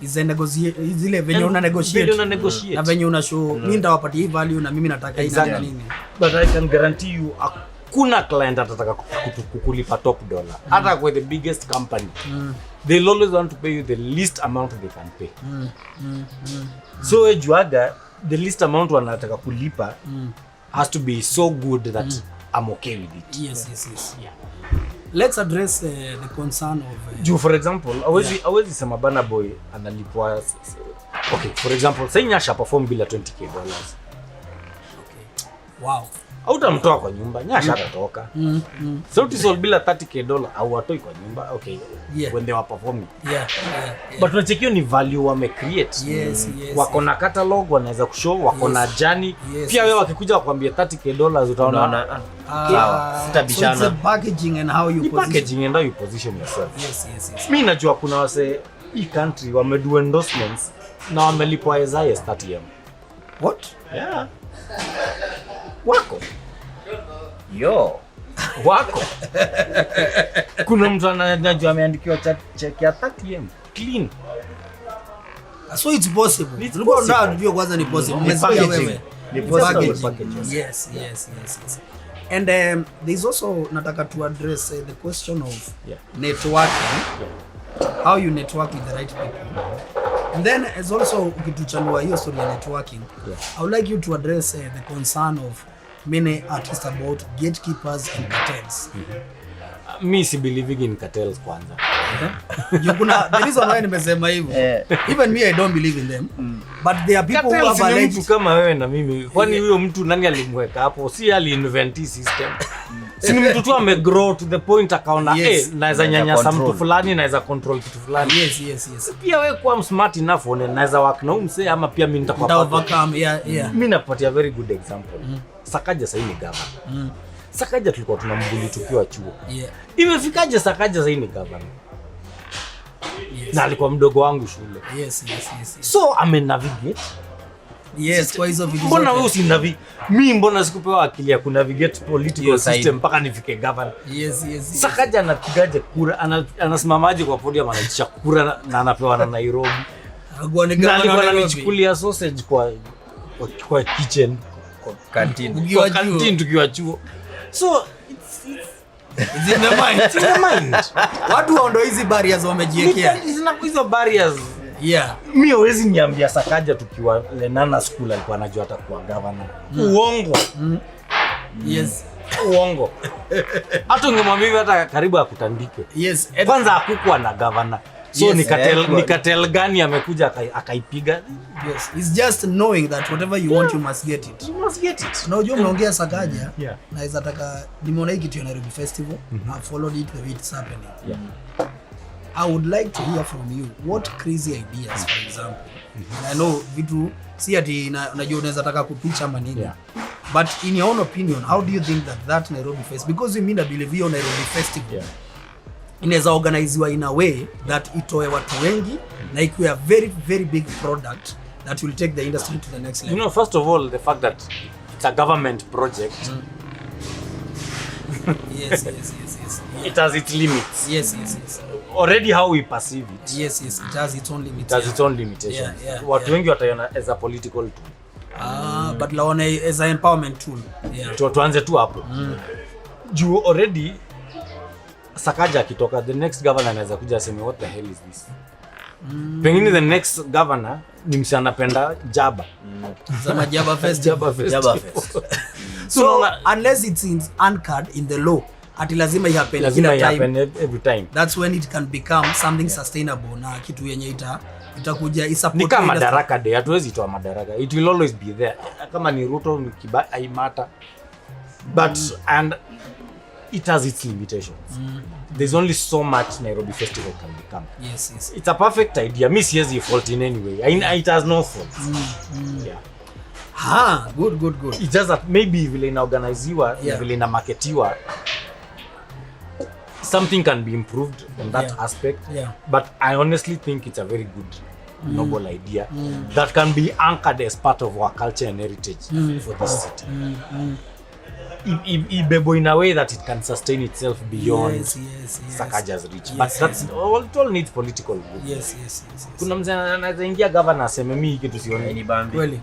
Is the zile venye una negotiate. Na venye una show mimi ndawapatia hii value na mimi nataka hii na nini. But I can guarantee you hakuna client atataka kukulipa top dollar. Hata kwa the biggest company. They'll always want to pay you the least amount they can pay. So juaga the least amount wanataka kulipa has to be so good that I'm okay with it. Yes. Yeah. Let's address the concern of for example, awezi sema Burna Boy analipwa. Okay, for example, say Nyasha perform bila $20,000. Okay. Wow. Hautamtoa kwa nyumba, Nyasha atatoka. Sauti Sol bila $30,000 au watoi kwa nyumba. Okay. When they were performing. Yeah. But unachekio ni value wame create. Yes. Wako na catalog, wanaweza kushow, wako na journey. Pia wewe wakikuja wakwambia $30,000 utaona sitabishana. So it's the packaging and how you position yourself. Yes. Mimi najua kuna wase hii country wamedo endorsements na wamelipwa as high as 30M. What? Yeah. Wako. Kuna mtu anajua ameandikiwa check ya 30M clean. So it's possible. Tulikuwa ndio kwanza ni possible. Umesikia wewe? Ni possible. Yes. And there's also nataka to address the question of networking. How you network with the right people. And then as also ukituchanua hiyo story ya networking, I would like you to address the concern of many artists about gatekeepers and cartels. Me si believing in cartels kwanza. The reason why nimesema hivyo. Even me I don't believe in them. But there are people who have alleged mtu kama wewe na mimi. Kwani huyo mtu nani alimweka hapo? Si ali-invent system. Si mtu tu amegrow to the point akaona naweza nyanyasa mtu fulani, naweza control kitu fulani. Yes. Pia wewe kuwa smart enough naweza work na umse ama pia mimi nitakuwa overcome. Mimi napatia very good example. Sakaja sasa ni governor. Sakaja tulikuwa tunambuli tukiwa chuo. Imefikaje Sakaja sasa ni governor? Na alikuwa mdogo wangu shule. Yes. So amenavigate. Yes, kwa hizo vitu. Mbona wewe usinavigate? Mimi mbona sikupewa akili ya kunavigate political system mpaka nifike governor? Yes. Sakaja anapigaje kura? Anasimamaje kwa podium anaitisha kura na anapewa na Nairobi? Na alikuwa ananichukulia sausage kwa kitchen. Canteen tukiwa chuo. So it's in the mind. Watu waondoe hizi barriers wamejiwekea. Hizo barriers. Mimi hawezi niambia Sakaja tukiwa Lenana school alikuwa anajua atakuwa governor. Uongo. Yes. Uongo. Hata ungemwambia hata karibu akutandike. Yes. Kwanza hakukuwa na governor. So ni cartel gani amekuja akaipiga? Yes. It's just knowing that whatever you want you must get it. Unajua mnaongea Sakaja. Naweza taka nimeona hiki kitu ya Nairobi Festival. I followed it the way it's happening. I would like to hear from you what crazy ideas, for example. I know vitu si ati unajua unaweza taka kupicha manini. But in your own opinion, how do you think that Nairobi Festival, because you mean I believe your Nairobi Festival inaweza organizewa in a way that itoe watu wengi na ikuwe a very very big product that will take the industry to the next level? You know, first of all, the fact that it's a government project. Yes. It has its limits. Yes. Already how we perceive it. Yes. It has its own limits. It has its own limitations. Watu wengi wataiona as a political tool. But laona as an empowerment tool. Tuanze tu hapo. Juu already Sakaja akitoka, the next governor anaweza kuja aseme what the hell is this? Pengine the next governor ni msi anapenda Jaba. Zama Jaba Festival. So unless it's anchored in the law, ati lazima ihappen every time. That's when it can become something sustainable na kitu yenye itakuja ni kama Madaraka Day. Hatuwezi toa Madaraka. It will always be there. Kama ni Ruto ni Kibai matter. But and it has its limitations. There's only so much Nairobi Festival can become. Yes. It's a perfect idea. Me siezi fault in any way. It has no fault. Good. It's just that maybe vile inaorganiziwa, vile inamarketiwa, something can be improved on that aspect. But I honestly think it's a very good noble idea that can be anchored as part of our culture and heritage for this city. Ibebo in a way that it can sustain itself beyond Sakaja's reach. But that's all needs political will. Yes. Kuna mzee anaweza ingia governor aseme mimi kitu sioni Ni bambi. Kweli.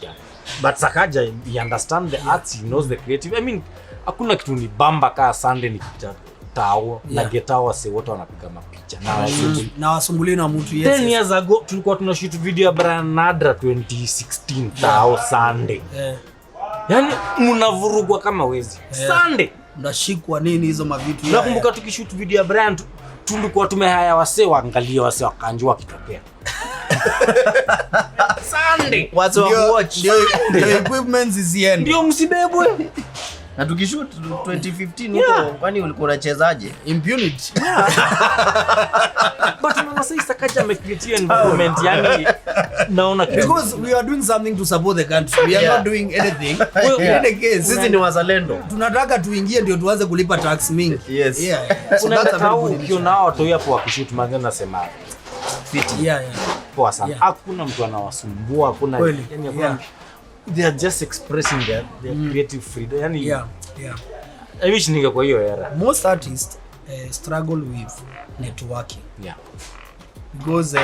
yeah. But Sakaja, he understands the arts, he knows the creative. I mean, hakuna kitu ni bamba kaa Sunday nikita tao na getao wase wote wanapiga mapicha na wasumbuli na mtu 10 years ago tulikuwa tunashoot video ya Brian Nadra 2016 tao Sunday. Yani mnavurugwa kama wezi. Sunday unashikwa nini hizo mavitu. Nakumbuka tukishoot video ya Brian tulikuwa tumehaya wase waangalie wase wakanjua kitokea. Sunday what's your watch the equipment is here ndio msibebwe. Na tukishoot 2015 huko kwani ulikuwa unachezaje? Impunity. But mama say Sakaja amecreate environment yani naona because we are doing something to support the country. We are not doing anything. In any case sisi ni wazalendo. Tunataka tuingie ndio tuanze kulipa tax mingi. Yes. So that's a very good initiative. Ukiona watu hapo wakishoot magari nasema fiti. Poa sana. Hakuna mtu anawasumbua, hakuna yani hakuna. They are just expressing their creative freedom. Yani I wish ningekuwa hiyo era. Most artists struggle with networking. Because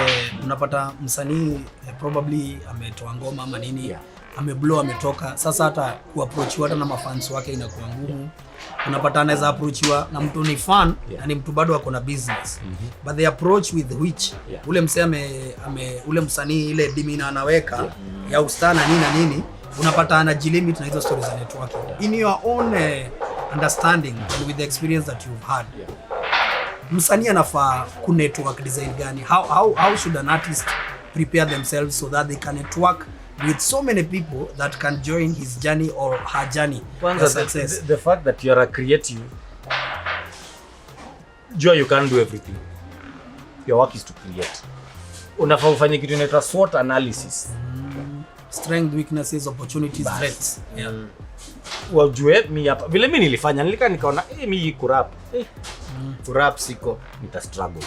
unapata msanii probably ametoa ngoma ama nini, ameblow ametoka. Sasa hata kuapproachiwa hata na mafans wake inakuwa ngumu. Unapata anaweza approachiwa na mtu ni fan na ni mtu bado ako na business. But the approach with which ule msee ule msanii ile dimina anaweka ya ustana nini na nini, unapata anajilimit na hizo stories za networking. In your own understanding and with the experience that you've had, msanii anafaa ku network design gani? How should an artist prepare themselves so that they can network with so many people that can join his journey or her journey to success? The fact that you are a creative, you can't do everything. Your work is to create. Unafaa ufanye kitu inaitwa SWOT analysis. Strength, weaknesses, opportunities, threats. Wajue mimi hapa vile mimi nilifanya nikaona mimi kurap kurap siko nita struggle.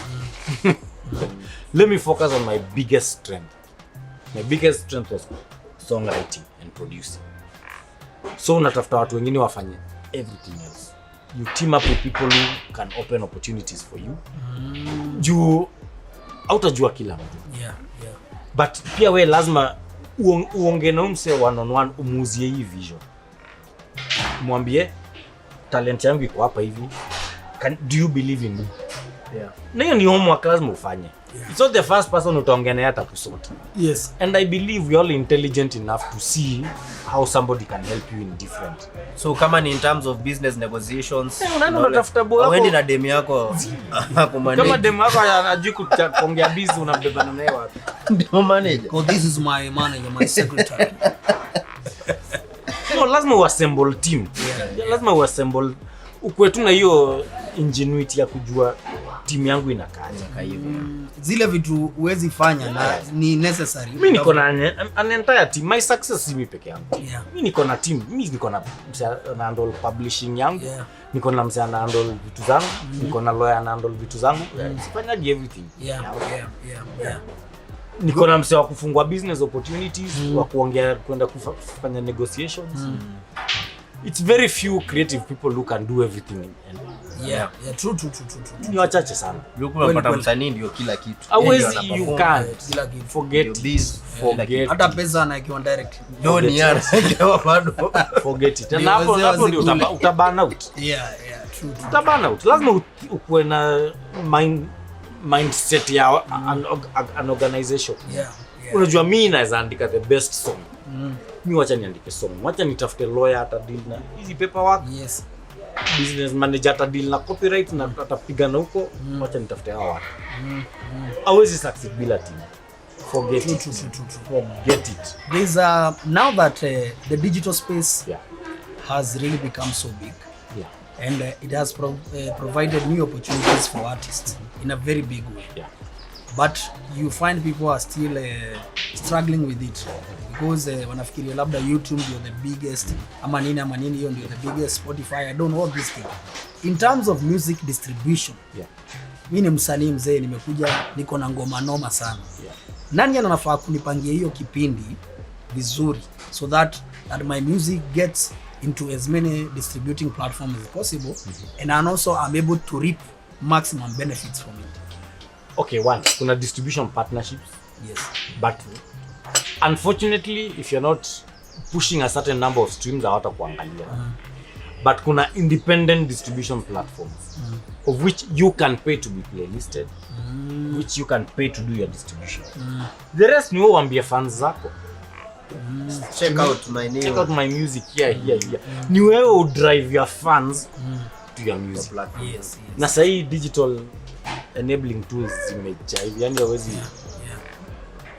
Let me focus on my biggest strength. My biggest strength was songwriting and producing. So unatafuta watu wengine wafanye everything else. You team up with people who can open opportunities for you. Juu hautajua kila mtu. But pia we lazima uongee na mse one on one, umuzie hii vision. Mwambie talent yangu iko hapa hivi. Do you believe in me? Na hiyo ni homework lazima ufanye. It's not the first person utaongea naye atakusort. Yes. And I believe we are all intelligent enough to see how somebody can help you in different. So kama ni in terms of business negotiations, unaenda unatafuta bora. Wewe na demu yako kumanage. Kama demu yako anajui kuongea busy unabebana naye wapi? Ndio manager. Oh, this is my manager, my secretary. No, lazima uassemble team. Lazima uassemble ukwe tu na hiyo ingenuity ya kujua timu yangu inakaaje hivi. Zile vitu huwezi fanya na ni necessary. Mimi niko na an entire team. My success si mimi peke yangu. Mimi niko na team. Mimi niko na handle publishing yangu. Niko na msana handle vitu zangu. Niko na lawyer handle vitu zangu. Sifanyaje everything. Niko na msee wa kufungua business opportunities, wa kuongea kwenda kufanya negotiations. It's very few creative people who can do everything. True. Ni wachache sana. Unapata msanii ndio kila kitu. Always you can't forget. Hata pesa anakiwa direct. Ndio ni yana bado. Forget it. Na hapo ndio utaburn out. True. Utaburn out. Lazima ukuwe na mindset ya an organization. Unajua mimi naweza andika the best song. Mimi wacha niandike song. Wacha nitafute lawyer ata deal na hizi paperwork. Business manager ata deal na copyright na atapigana huko. Wacha nitafute hao watu. Always succeed bila team. Forget it. Forget it. There's now that the digital space has really become so big. And it has provided new opportunities for artists in a very big way. but you find people are still struggling with it because wanafikiria labda YouTube ndio the biggest ama nini hiyo ndio the biggest, Spotify, I don't know this thing. In terms of music distribution, mimi ni msanii mzee, nimekuja niko na ngoma noma sana. Nani anafaa kunipangia hiyo kipindi vizuri so that my music gets into as many distributing platforms as possible, and also I'm able to reap maximum benefits from it. Okay, one, kuna distribution partnerships. Yes. But unfortunately, if you're not pushing a certain number of streams, hawatakuangalia. But kuna independent distribution platforms of which you can pay to be playlisted, which you can pay to do your distribution. The rest ni waambie fans zako. Check out my music here. Ni wewe drive your fans to your music. Yes. Na sahi digital enabling tools zimejaa. Yani hawezi.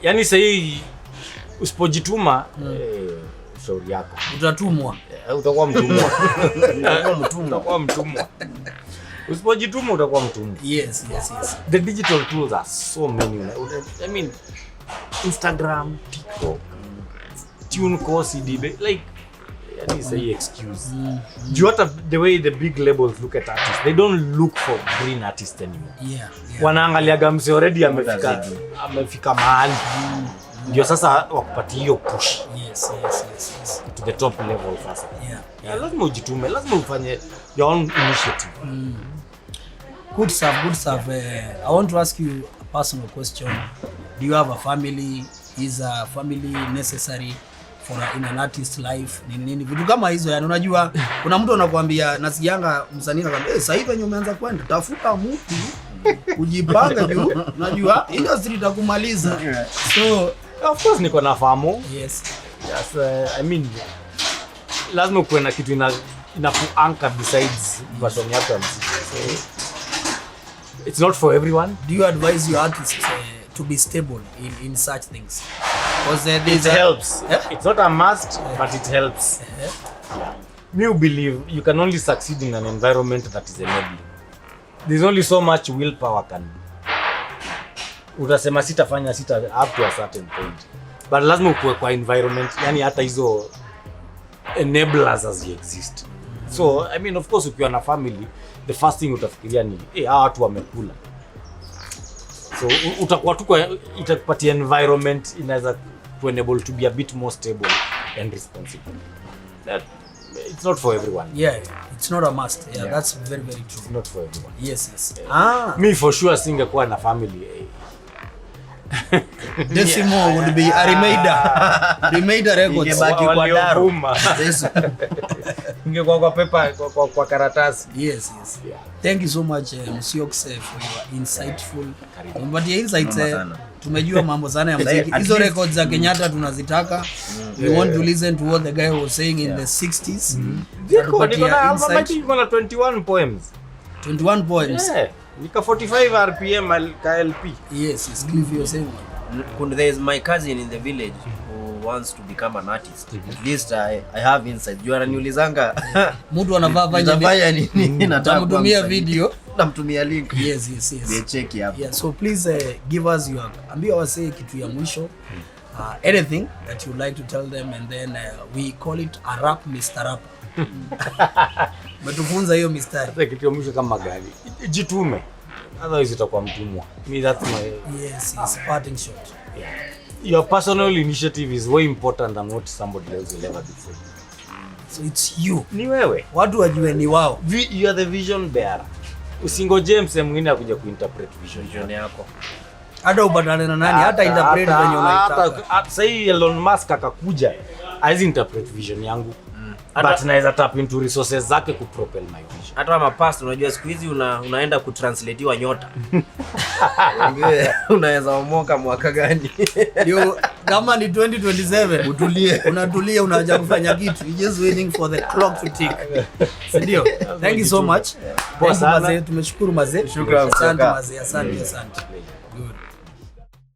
Yani sahi usipojituma shauri yako. Utatumwa. Utakuwa mtumwa. Utakuwa mtumwa. Usipojituma utakuwa mtumwa. Yes. The digital tools are so many. I mean, Instagram, TikTok, TuneCore, CDB, like, yani say excuse. Do you know the way the big labels look at artists? They don't look for green artists anymore. Yeah. Wanaangalia gamse already amefika mahali. Ndio sasa wakupatia hiyo push. Yes. To the top level sasa. Yeah. Lazima ujitume, lazima ufanye your own initiative. Good stuff. I want to ask you a personal question. Do you have a family? Is a family necessary in an artist life? Nini vitu kama hizo, yani unajua kuna mtu anakuambia, nasikianga msanii anakuambia sasa hivi wenye umeanza kwenda tafuta mtu kujipanga juu unajua industry itakumaliza. So of course niko na famu. Yes. I mean lazima kuwe na kitu ina anchor besides version yako ya muziki. So it's not for everyone. Do you advise your artists to be stable in such things? Because it helps. It's not a must, but it helps. Me believe you can only succeed in an environment that is enabling. There's only so much willpower can do. Utasema sitafanya up to a certain point. But lazima ukue kwa environment, yani hata hizo enablers as you exist. So I mean, of course ukiwa na family, the first thing utafikiria ni hawa watu wamekula. So utakuwa tu itakupatia environment inaweza to enable to be a bit more stable and responsible. That it's not for everyone. Yeah, it's not a must. Yeah, that's very true. It's not for everyone. Yes. Me for sure singekuwa na family. Decimo would be a remainder records. Ingebaki kwa daru. Ingekuwa kwa paper, kwa karatasi. Yes. Thank you so much Musyoka for your insightful. But your insights tumejua mambo sana ya muziki. Hizo records za Kenyatta tunazitaka. We want to listen to what the guy was saying in the 60s. Niko na 21 poems. 21 poems. Yeah. Nika 45 RPM KLP. Yes, Cliff you're saying. There is my cousin in the village who wants to become an artist. At least I have insight. You ananiulizanga mtu anafanya nini natamtumia video, namtumia link. Yes. They check hapo. Yeah, so please give us your ambia wase kitu ya mwisho. Anything that you like to tell them, and then we call it a rap Mr. Rap. Mtufunza hiyo mistari. Sasa kitu ya mwisho kama gani? Jitume. Otherwise utakuwa mtumwa. Me that's my Yes, parting shot. Yeah. Your personal initiative is way important than what somebody else will ever do for you. So it's you. Ni wewe. Watu wajue ni wao. You are the vision bearer. Usingoje mse mwingine akuja kuinterpret vision yako. Hata upatane na nani, hata interpret venye unaitaka. Sasa hii Elon Musk akakuja, haizi interpret vision yangu. But naweza tap into resources zake ku propel my vision. Hata kama past unajua siku hizi unaenda kutranslatiwa nyota. Unaweza omoka mwaka gani? Ndio kama ni 2027 utulie. Unatulia unaanza kufanya kitu. You just waiting for the clock to tick. Ndio. Thank you so much. Poa sana. Tumeshukuru mazee. Shukrani. Asante mazee. Asante.